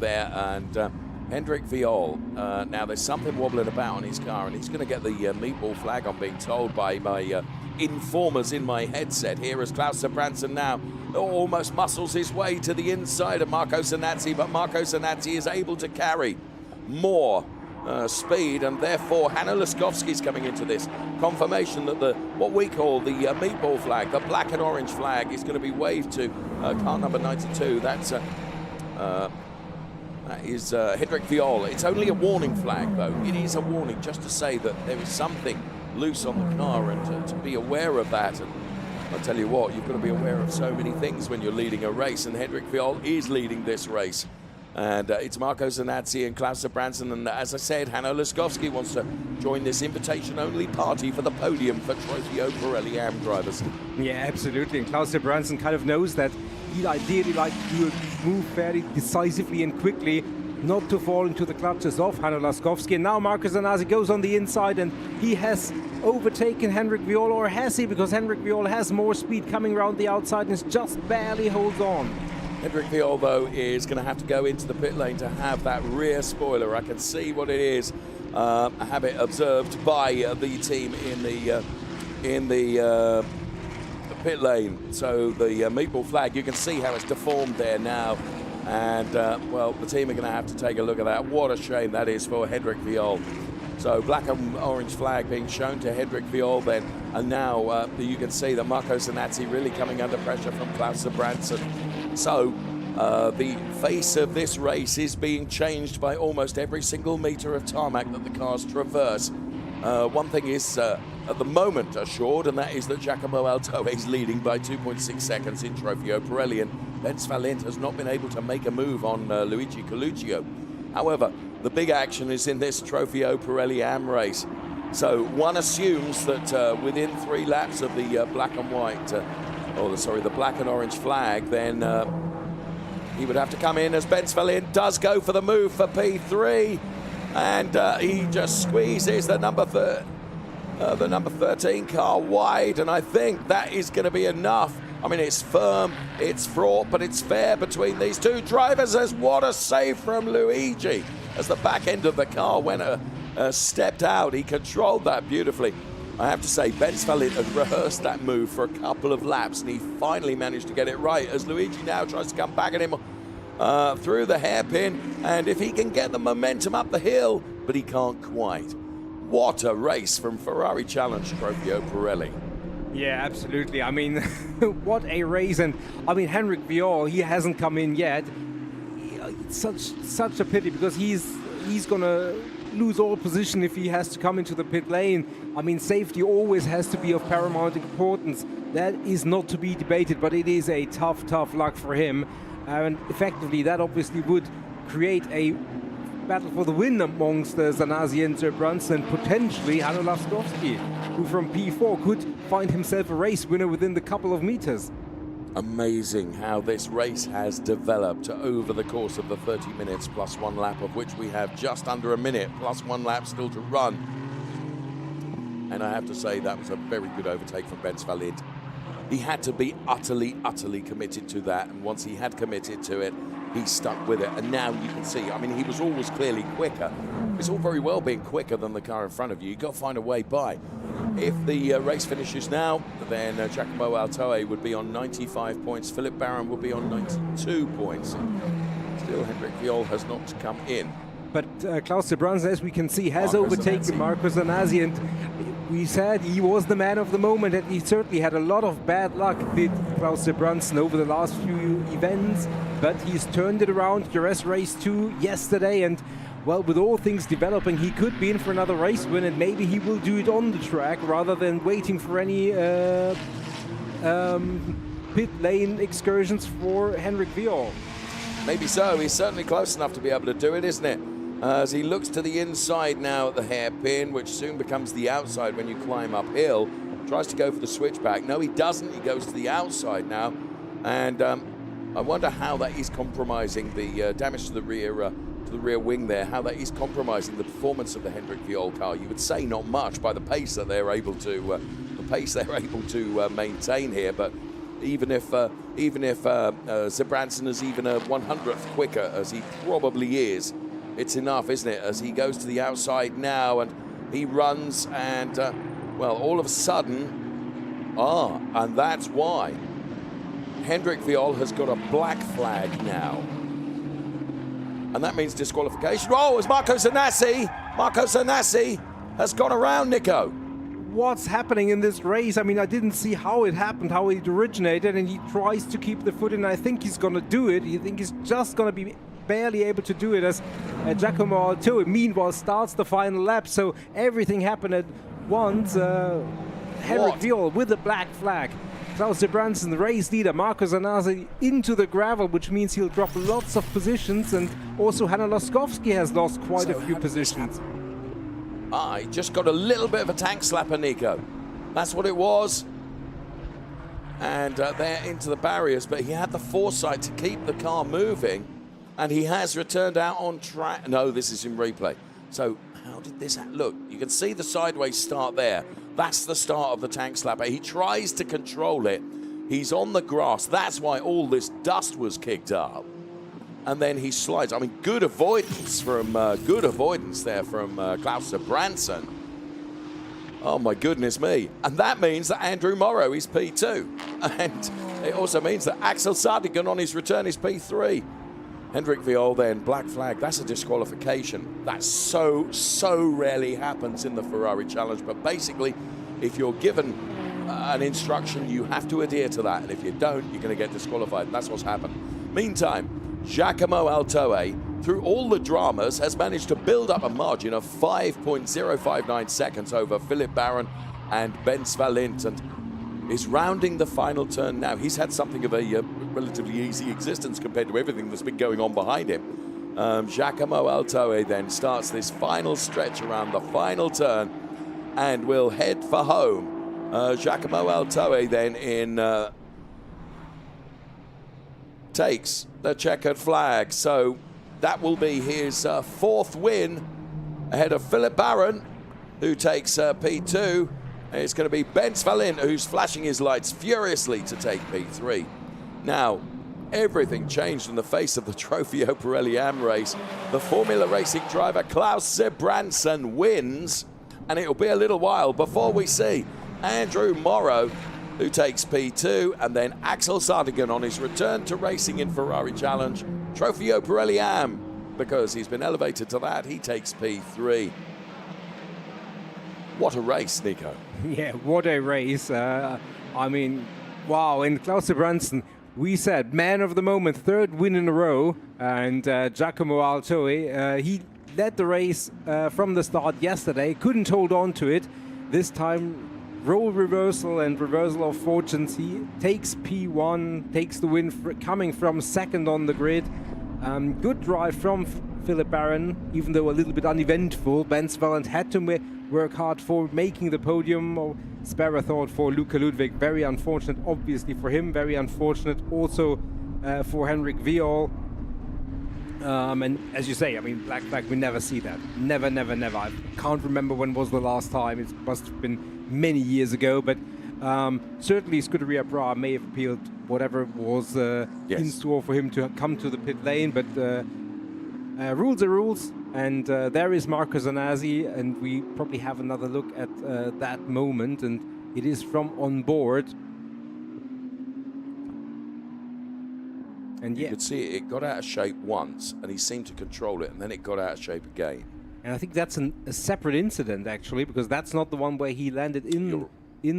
S1: there, and Hendrik Viol, now there's something wobbling about on his car, and he's going to get the meatball flag, I'm being told by my informers in my headset here, as Klaus Branson now almost muscles his way to the inside of Marco Zanatti, but Marco Zanatti is able to carry more speed, and therefore Hanno Laskowski is coming into this. Confirmation that what we call the meatball flag, the black and orange flag, is going to be waved to car number 92. That is Hendrik Viol. It's only a warning flag, though. It is a warning, just to say that there is something loose on the car, and to be aware of that. And I'll tell you what, you've got to be aware of so many things when you're leading a race, and Hendrik Viol is leading this race. And it's Marco Zanatti and Klaus Branson, and as I said, Hanno Laskowski wants to join this invitation-only party for the podium for Trofeo Pirelli AM drivers.
S2: Yeah, absolutely, and Klaus Branson kind of knows that he'd ideally like to do a move fairly decisively and quickly. not to fall into the clutches of Hanno Laskowski. And now Marco Zanazzi goes on the inside, and he has overtaken Henrik Viol, or has he? Because Henrik Viol has more speed coming around the outside and just barely holds on.
S1: Henrik Viol, though, is going to have to go into the pit lane to have that rear spoiler. I can see what it is. I have it observed by the team in the pit lane. So the meatball flag, you can see how it's deformed there now. And, well, the team are going to have to take a look at that. What a shame that is for Henrik Viol. So black and orange flag being shown to Henrik Viol then. And now you can see that Marco Zanazzi really coming under pressure from Klaus Sebranson. So the face of this race is being changed by almost every single metre of tarmac that the cars traverse. One thing is at the moment assured, and that is that Giacomo Alto is leading by 2.6 seconds in Trofeo Pirelli, and Ben Svalint has not been able to make a move on Luigi Coluccio. However, the big action is in this Trofeo Pirelli AM race. So one assumes that within 3 laps of the black and white, the black and orange flag, then he would have to come in as Ben Svalint does go for the move for P3, and he just squeezes the number 13 car wide, and I think that is going to be enough. I mean, it's firm, it's fraught, but it's fair between these two drivers. As what a save from Luigi as the back end of the car went stepped out. He controlled that beautifully. I have to say, Ben Svalint had rehearsed that move for a couple of laps, and he finally managed to get it right as Luigi now tries to come back at him through the hairpin, and if he can get the momentum up the hill, but he can't quite. What a race from Ferrari Challenge Trofeo Pirelli.
S2: Yeah, absolutely. I mean, what a race. And I mean, Henrik Viol, he hasn't come in yet. It's such a pity, because he's gonna lose all position if he has to come into the pit lane. I mean, safety always has to be of paramount importance. That is not to be debated, but it is a tough luck for him. And effectively, that obviously would create a battle for the win amongst Zanazzi and Sebranson, and potentially Hanno Laskowski, who from P4 could find himself a race winner within the couple of meters.
S1: Amazing how this race has developed over the course of the 30 minutes plus 1 lap, of which we have just under a minute plus 1 lap still to run. And I have to say that was a very good overtake from Ben Svalint. He had to be utterly committed to that, and once he had committed to it, he stuck with it. And now you can see, I mean, he was always clearly quicker. It's all very well being quicker than the car in front of you. You've got to find a way by. If the race finishes now, then Giacomo Altoe would be on 95 points. Philip Barron would be on 92 points. Still, Henrik Viol has not come in.
S2: But Klaus Sebranson, as we can see, has overtaken Marco Zanazzi, and we said he was the man of the moment, and he certainly had a lot of bad luck, did Klaus Sebranson, over the last few events, but he's turned it around. Jerez Race 2 yesterday, and well, with all things developing, he could be in for another race win, and maybe he will do it on the track rather than waiting for any pit lane excursions for Henrik Viol.
S1: Maybe so. He's certainly close enough to be able to do it, isn't it? As he looks to the inside now at the hairpin, which soon becomes the outside when you climb uphill. Tries to go for the switchback. No, he doesn't. He goes to the outside now. And I wonder how that is compromising the damage to the rear wing there, how that is compromising the performance of the Henrik Viol car. You would say not much by the pace that they're able to maintain here, but even if Sebranson is even a 100th quicker, as he probably is, it's enough, isn't it? As he goes to the outside now, and he runs, and well, all of a sudden, and that's why Henrik Viol has got a black flag now. And that means disqualification. Oh, it's Marco Zanazzi. Marco Zanazzi has gone around Nico.
S2: What's happening in this race? I mean, I didn't see how it happened, how it originated, and he tries to keep the foot in. I think he's going to do it. I think he's just going to be barely able to do it, as Giacomo Altoe meanwhile starts the final lap. So everything happened at once. Henrik Viol with a black flag. Klaus Sebranson, the race leader, Marco Zanazzi into the gravel, which means he'll drop lots of positions, and also Hanno Laskowski has lost quite a few positions.
S1: He just got a little bit of a tank slapper, Nico. That's what it was. And they're into the barriers, but he had the foresight to keep the car moving. And he has returned out on track. No, this is in replay. So how did this look? You can see the sideways start there. That's the start of the tank slapper. He tries to control it. He's on the grass. That's why all this dust was kicked up. And then he slides. I mean, good avoidance there from Klaus Branson. Oh my goodness me. And that means that Andrew Morrow is P2. And it also means that Axel Sardigan on his return is P3. Hendrik Viol then, black flag, that's a disqualification. That so rarely happens in the Ferrari Challenge. But basically, if you're given an instruction, you have to adhere to that. And if you don't, you're going to get disqualified. And that's what's happened. Meantime, Giacomo Altoe, through all the dramas, has managed to build up a margin of 5.059 seconds over Philip Barron and Ben Svalint, and is rounding the final turn now. He's had something of a relatively easy existence compared to everything that's been going on behind him. Giacomo Altoe then starts this final stretch around the final turn and will head for home. Giacomo Altoe then takes the checkered flag. So that will be his fourth win ahead of Philip Barron, who takes P2. And it's going to be Ben Svalin, who's flashing his lights furiously to take P3. Now, everything changed in the face of the Trofeo Pirelli Am race. The Formula Racing driver Klaus Branson wins, and it'll be a little while before we see Andrew Morrow, who takes P2, and then Axel Sardigan on his return to racing in Ferrari Challenge. Trofeo Pirelli Am, because he's been elevated to that, he takes P3. What a race, Nico.
S2: Yeah, what a race. I mean, wow. And Klaus Branson, we said man of the moment, third win in a row. And Giacomo Altoe, he led the race from the start yesterday, couldn't hold on to it. This time, role reversal and reversal of fortunes. He takes P1, takes the win coming from second on the grid. Good drive from Philip Barron, even though a little bit uneventful. Ben Svalent had to work hard for making the podium, or spare a thought for Luca Ludwick. Very unfortunate, obviously, for him. Very unfortunate also for Hendrik Viol. And as you say, I mean, black flag, we never see that. Never, never, never. I can't remember when was the last time. It must have been many years ago. But certainly Scuderia Bra may have appealed whatever was in store for him to come to the pit lane. But rules are rules. And there is Marco Zanazzi, and we probably have another look at that moment, and it is from on board. And
S1: you could see it got out of shape once, and he seemed to control it, and then it got out of shape again.
S2: And I think that's a separate incident, actually, because that's not the one where he landed in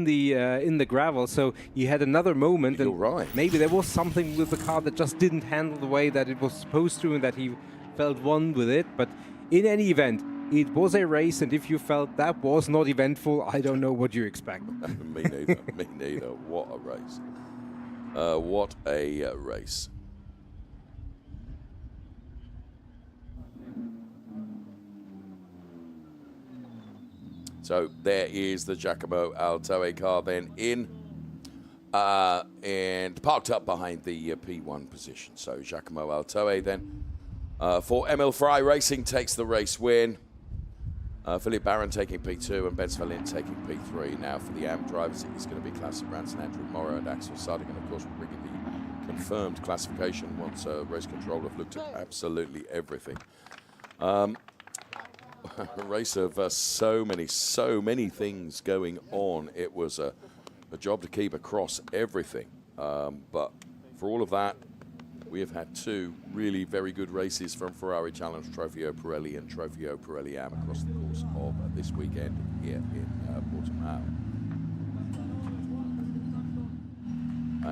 S2: the gravel. So he had another moment,
S1: You're
S2: and
S1: right.
S2: Maybe there was something with the car that just didn't handle the way that it was supposed to, and that he felt one with it. But in any event, it was a race, and if you felt that was not eventful, I don't know what you expect.
S1: Me neither. Me neither. What a race. What a race. So there is the Giacomo Altoe car then in and parked up behind the P1 position. So Giacomo Altoe then for Emil Frey Racing takes the race win. Philip Barron taking P2 and Ben Svalin taking P3. Now for the AM drivers, it's going to be Klaus Branson, Andrew Morrow and Axel Sardigan. Of course, we're bringing the confirmed classification once race control have looked at absolutely everything. A race of so many things going on. It was a job to keep across everything. But for all of that, we have had two really very good races from Ferrari Challenge, Trofeo Pirelli and Trofeo Pirelli Am across the course of this weekend here in Portimão.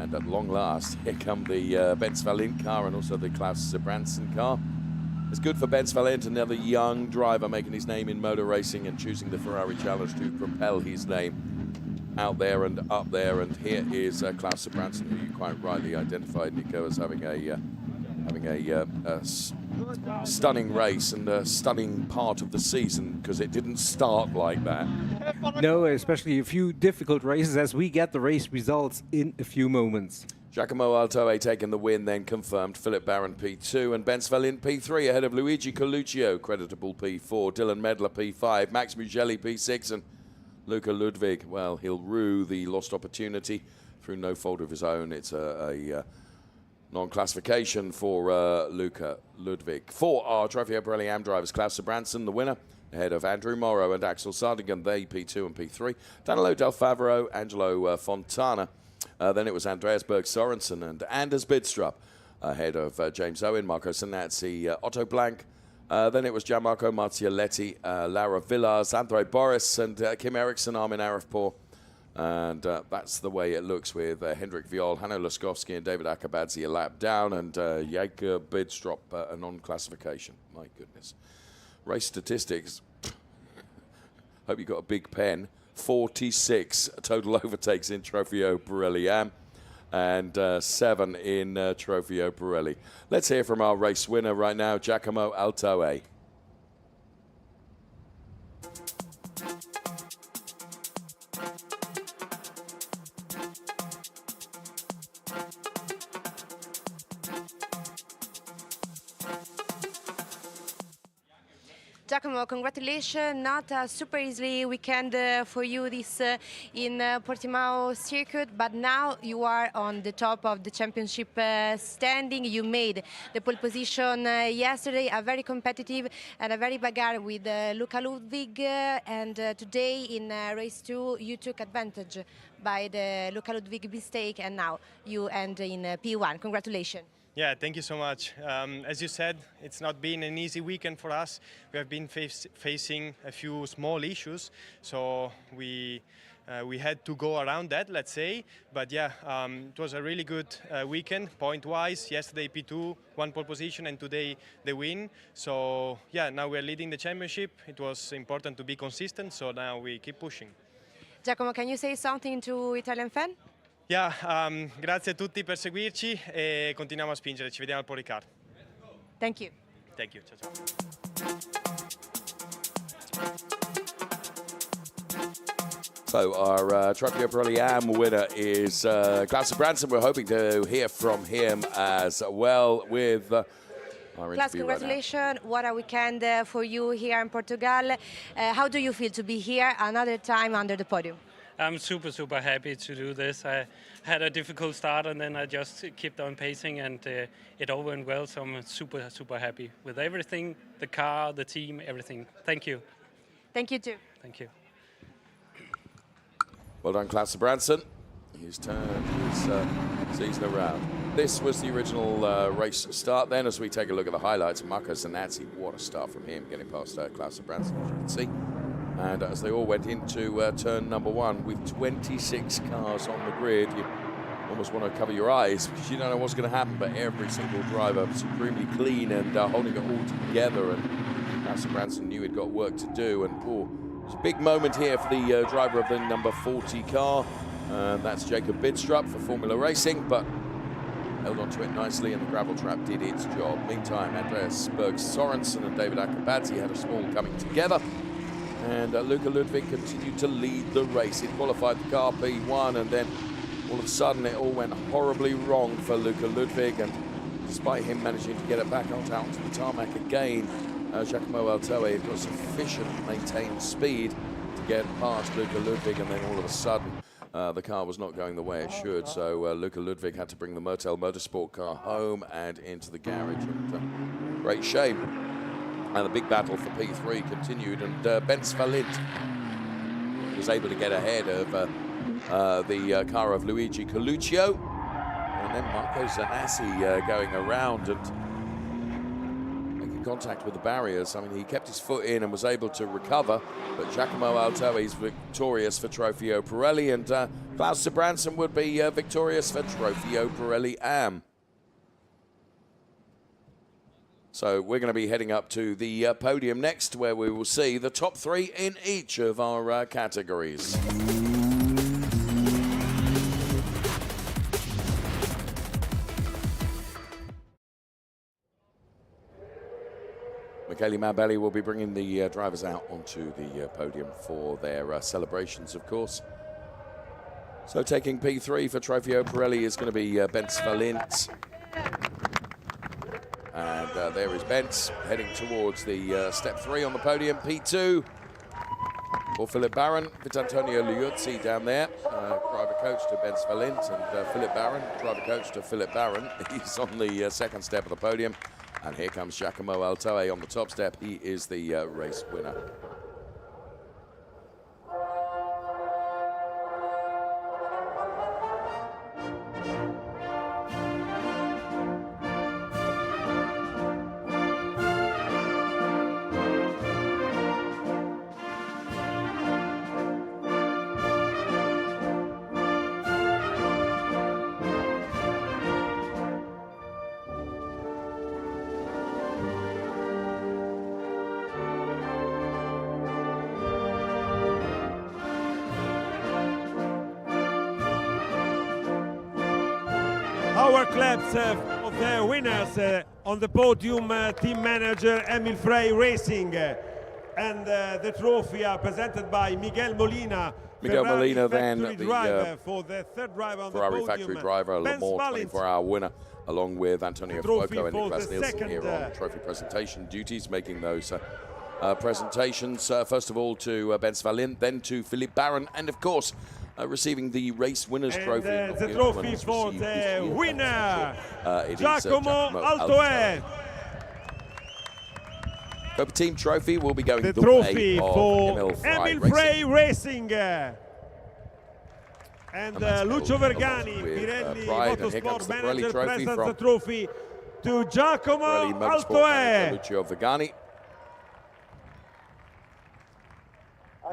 S1: And at long last, here come the Ben Svalin car and also the Klaus Branson car. It's good for Ben Svalin, another young driver making his name in motor racing and choosing the Ferrari Challenge to propel his name out there and up there. And here is Klaus Branson, who you quite rightly identified, Nico, as having a stunning race and a stunning part of the season, because it didn't start like that.
S2: No, especially a few difficult races, as we get the race results in a few moments.
S1: Giacomo Altoe taking the win, then confirmed. Philip Barron P2 and Ben Svelin P3 ahead of Luigi Coluccio, creditable P4, Dylan Medler P5, Max Mugelli P6, and Luca Ludwig, well, he'll rue the lost opportunity through no fault of his own. It's a non-classification for Luca Ludwig. For our Trofeo Pirelli Am drivers, Klaus Sebranson, the winner, ahead of Andrew Morrow and Axel Sardigan, they P2 and P3. Danilo Del Favaro, Angelo Fontana. Then it was Andreas Berg Sorensen and Anders Bidstrup ahead of James Owen, Marco Sanazzi, Otto Blank. Then it was Gianmarco Marzialetti, Laura Villars, Andre Boris, and Kim Eriksson, Armin Arifpour. And that's the way it looks with Hendrik Viol, Hanno Laskowski, and David Akabadze a lap down, and Jakob Bidstrup a non-classification. My goodness. Race statistics. Hope you got a big pen. 46 total overtakes in Trofeo Pirelli Am and 7 in Trofeo Pirelli. Let's hear from our race winner right now, Giacomo Altoe.
S6: Giacomo, congratulations. Not a super easy weekend for you this in Portimão circuit, but now you are on the top of the championship standing. You made the pole position yesterday, a very competitive and a very bagarre with Luca Ludwig, and today in race 2 you took advantage by the Luca Ludwig mistake, and now you end in P1. Congratulations.
S7: Yeah, thank you so much. As you said, it's not been an easy weekend for us. We have been facing a few small issues, so we had to go around that, let's say. But yeah, it was a really good weekend, point-wise. Yesterday P2, 1 pole position, and today the win. So yeah, now we're leading the championship. It was important to be consistent, so now we keep pushing.
S6: Giacomo, can you say something to Italian fan?
S7: Yeah, grazie a tutti per seguirci e continuiamo a spingere. Ci vediamo al Paul Ricard.
S6: Thank you.
S7: Thank you. Ciao, ciao.
S1: So our Trofeo Pirelli Am winner is Klaus Sebranson. We're hoping to hear from him as well with our
S6: Klaus,
S1: interview
S6: congratulations.
S1: right now.
S6: What a weekend for you here in Portugal. How do you feel to be here another time under the podium?
S8: I'm super happy to do this. I had a difficult start and then I just kept on pacing, and it all went well, so I'm super happy with everything, the car, the team, everything. Thank you.
S6: Thank you too.
S8: Thank you.
S1: Well done, Klaus Sebranson. He's turned his season around. This was the original race start then, as we take a look at the highlights. Marco Sanazzi, what a start from him, getting past Klaus Sebranson, as you can see. And as they all went into turn number 1 with 26 cars on the grid, you almost want to cover your eyes because you don't know what's going to happen. But every single driver supremely clean and holding it all together. And Klaus Sebranson knew he'd got work to do. And it was a big moment here for the driver of the number 40 car. And that's Jakob Bidstrup for Formula Racing, but held onto it nicely, and the gravel trap did its job. Meantime, Andreas Berg Sorensen and David Akabadze had a small coming together. And Luca Ludwig continued to lead the race. He qualified the car P1, and then all of a sudden it all went horribly wrong for Luca Ludwig. And despite him managing to get it back out onto the tarmac again, Giacomo Altoe had got sufficient maintained speed to get past Luca Ludwig, and then all of a sudden the car was not going the way it should. So Luca Ludwig had to bring the Mertel Motorsport car home and into the garage. And great shame. And the big battle for P3 continued, and Ben Svelin was able to get ahead of the car of Luigi Coluccio. And then Marco Zanassi going around and making contact with the barriers. I mean, he kept his foot in and was able to recover, but Giacomo Altoe is victorious for Trofeo Pirelli, and Klaus Sebranson would be victorious for Trofeo Pirelli Am. So we're going to be heading up to the podium next, where we will see the top 3 in each of our categories. Michele Mambelli will be bringing the drivers out onto the podium for their celebrations, of course. So taking P3 for Trofeo Pirelli is going to be Bence Valint. And there is Bence heading towards the step 3 on the podium. P2 for Philip Barron. Vitantonio Liuzzi down there. Driver coach to Bence Valint, and Philip Barron, driver coach to Philip Barron. He's on the second step of the podium. And here comes Giacomo Altoe on the top step. He is the race winner.
S9: Our claps of the winners on the podium, team manager Emil Frey Racing, and the trophy are presented by Miguel Molina.
S1: Miguel
S9: Ferrari
S1: Molina then
S9: factory
S1: the
S9: driver for the third driver on
S1: Ferrari
S9: the podium,
S1: factory driver, Le
S9: Bence
S1: Mans
S9: Valint.
S1: 24-hour winner, along with Antonio
S9: Trophy
S1: Fuoco and
S9: for
S1: Niklas
S9: the
S1: Nielsen
S9: second,
S1: here on trophy presentation duties, making those presentations. First of all to Bence Valint, then to Philippe Barron, and of course receiving the race winners trophy.
S9: The trophy for the winner, Giacomo Altoe.
S1: The team trophy will be going
S9: The
S1: the
S9: trophy
S1: way of
S9: for
S1: Emil
S9: Emil Frey Racing. And
S1: that's
S9: Lucio
S1: held
S9: Vergani,
S1: with,
S9: Pirelli
S1: pride. And here comes
S9: Motorsport
S1: the Pirelli
S9: manager,
S1: trophy
S9: presents
S1: from
S9: the trophy to Giacomo
S1: Pirelli Motorsport manager
S9: Altoe.
S1: Lucio Vergani.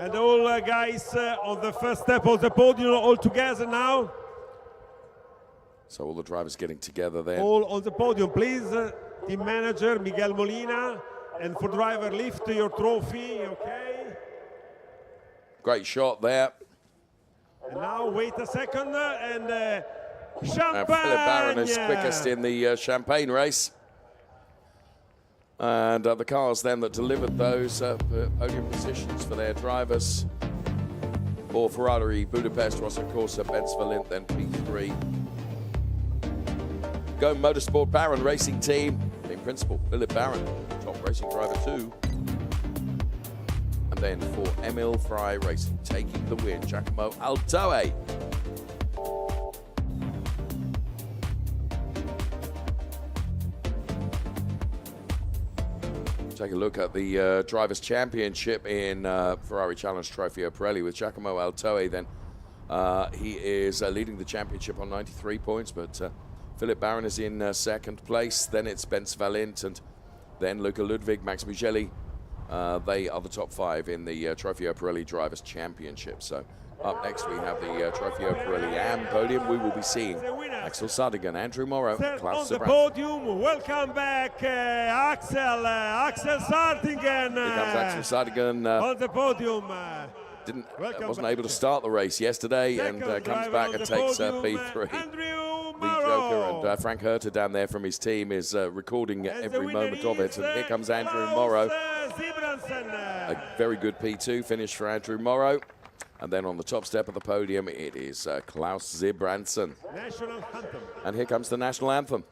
S9: And all guys on the first step of the podium, all together now.
S1: So all the drivers getting together there.
S9: All on the podium, please. Team manager Miguel Molina, and for driver, lift your trophy, okay?
S1: Great shot there.
S9: And now wait a second, and
S1: And
S9: champagne.
S1: Philip Barron is quickest in the champagne race. And the cars then that delivered those podium positions for their drivers. For Ferrari, Budapest, Rosso Corsa, Bence Valint, then P3. Go Motorsport Barron Racing Team. Team principal, Philip Barron, top racing driver 2. And then for Emil Frey Racing, taking the win, Giacomo Altoe. Take a look at the Drivers' Championship in Ferrari Challenge Trofeo Pirelli with Giacomo Altoe. Then he is leading the championship on 93 points, but Philip Barron is in second place. Then it's Bence Valint, and then Luca Ludwick, Max Mugelli. They are the top 5 in the Trofeo Pirelli Drivers' Championship. So up next we have the Trofeo Pirelli AM podium. We will be seeing Axel Sardigan, Andrew Morrow, Klaus
S9: on the
S1: Sebrandt.
S9: podium. Welcome back, Axel Sardigan.
S1: Here comes Axel Sardigan.
S9: On the podium.
S1: Wasn't able to start the race yesterday, and comes back and takes P3. The Joker and Frank Herter down there from his team is recording every moment of it. And here comes Andrew Morrow. A very good P2 finish for Andrew Morrow. And then on the top step of the podium, it is Klaus Sebrandt.
S9: National anthem.
S1: And here comes the national anthem.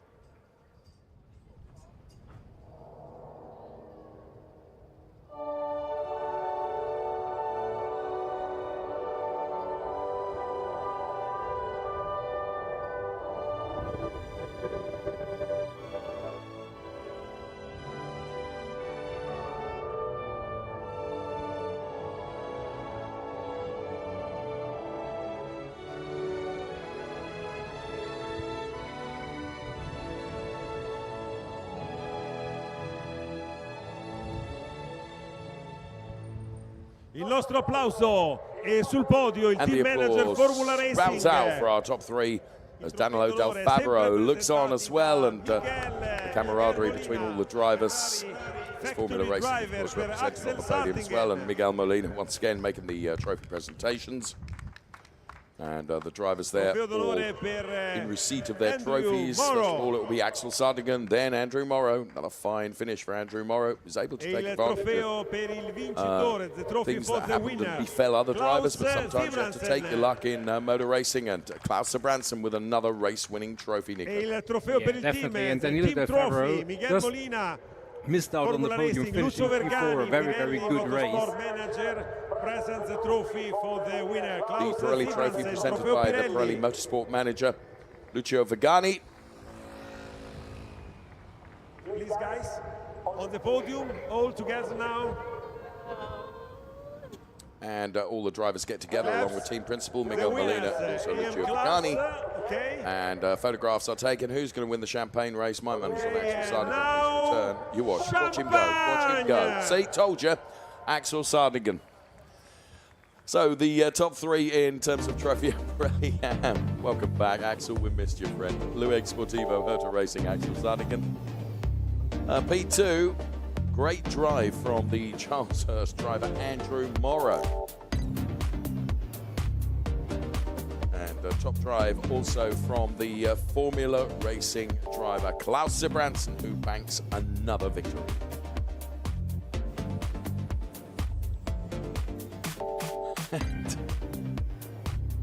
S9: Il nostro applauso è sul podio il
S1: And
S9: team
S1: the
S9: manager
S1: applause
S9: Formula Racing.
S1: rounds out for our top 3 as Danilo Del Favaro looks on as well, and the camaraderie between all the drivers. This Formula Racing, of course, represented on the podium as well, and Miguel Molina once again making the trophy presentations. And the drivers there
S9: Trofeo
S1: all
S9: d'onore per
S1: in receipt of their
S9: Andrew
S1: trophies. First of
S9: Morrow.
S1: all, it will be Axel Sardigan, then Andrew Morrow. Another fine finish for Andrew Morrow. He's able to take
S9: Il
S1: advantage
S9: trofeo
S1: of
S9: per il vincitore, the trophy
S1: things
S9: for
S1: that
S9: the
S1: happen to
S9: winner.
S1: befell other drivers, but
S9: Klaus
S1: sometimes you have to take your luck in motor racing. And Klaus Branson with another race-winning trophy, Nico.
S9: E il trofeo per il team,
S2: definitely. And
S9: the
S2: Danilo
S9: team
S2: De
S9: trophy,
S2: Ferro
S9: Miguel
S2: just
S9: Molina,
S2: missed out on the
S9: Formula
S2: podium,
S9: Racing,
S2: finishing
S9: Lucio
S2: P4,
S9: Vergani,
S2: a very, very
S9: Pirelli
S2: good race.
S9: Motorsport manager, presents the trophy for the winner.
S1: The
S9: Klaus
S1: Pirelli trophy
S9: Simonsen,
S1: presented
S9: Trofeo
S1: by the
S9: Pirelli.
S1: Pirelli Motorsport manager, Lucio Vergani.
S9: Please, guys, on the podium, all together now.
S1: And all the drivers get together along with team principal Miguel
S9: The
S1: Molina,
S9: winners,
S1: also
S9: Ian
S1: Lucio
S9: Klaus,
S1: Vergani.
S9: okay.
S1: And photographs are taken. Who's going to win the champagne race? My money's on Axel Sardigan.
S9: now
S1: His return. You watch him go. Watch him go.
S9: champagne.
S1: See, told you, Axel Sardigan. So the top three in terms of Trofeo Pirelli. Welcome back, Axel. We missed you, friend. Ludwick Sportivo, Herta Racing, Axel Sardigan. P2, great drive from the Charles Hurst driver, Andrew Morrow. And top drive also from the Formula Racing driver, Klaus Branson, who banks another victory.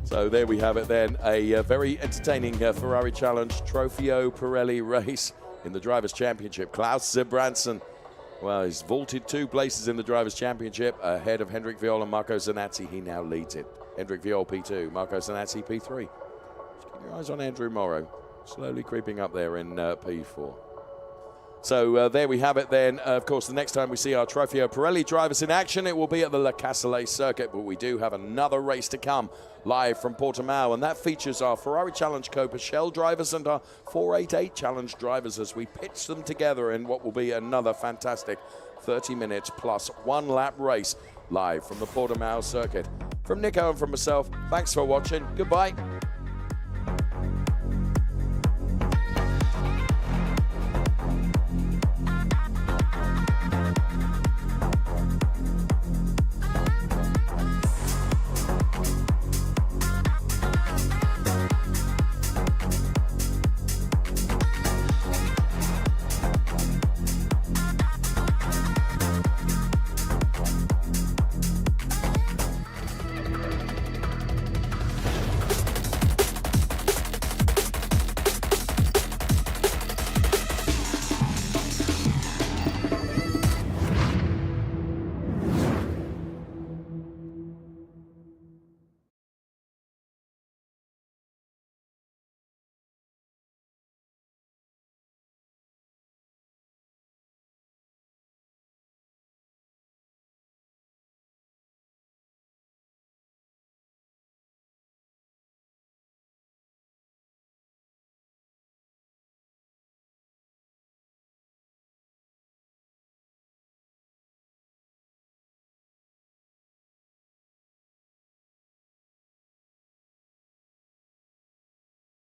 S1: So there we have it then, a very entertaining Ferrari Challenge Trofeo Pirelli race in the Drivers' Championship. Klaus Branson, well, he's vaulted 2 places in the Drivers' Championship ahead of Hendrik Viol and Marco Zanazzi. He now leads it. Hendrik Viol P2, Marco Zanazzi P3. Just keep your eyes on Andrew Morrow, slowly creeping up there in P4. So there we have it then. Of course, the next time we see our Trofeo Pirelli drivers in action, it will be at the Le Castellet circuit, but we do have another race to come live from Portimão, and that features our Ferrari Challenge Copa Shell drivers and our 488 Challenge drivers as we pitch them together in what will be another fantastic 30 minutes plus 1 lap race live from the Portimão circuit. From Nico and from myself, thanks for watching. Goodbye.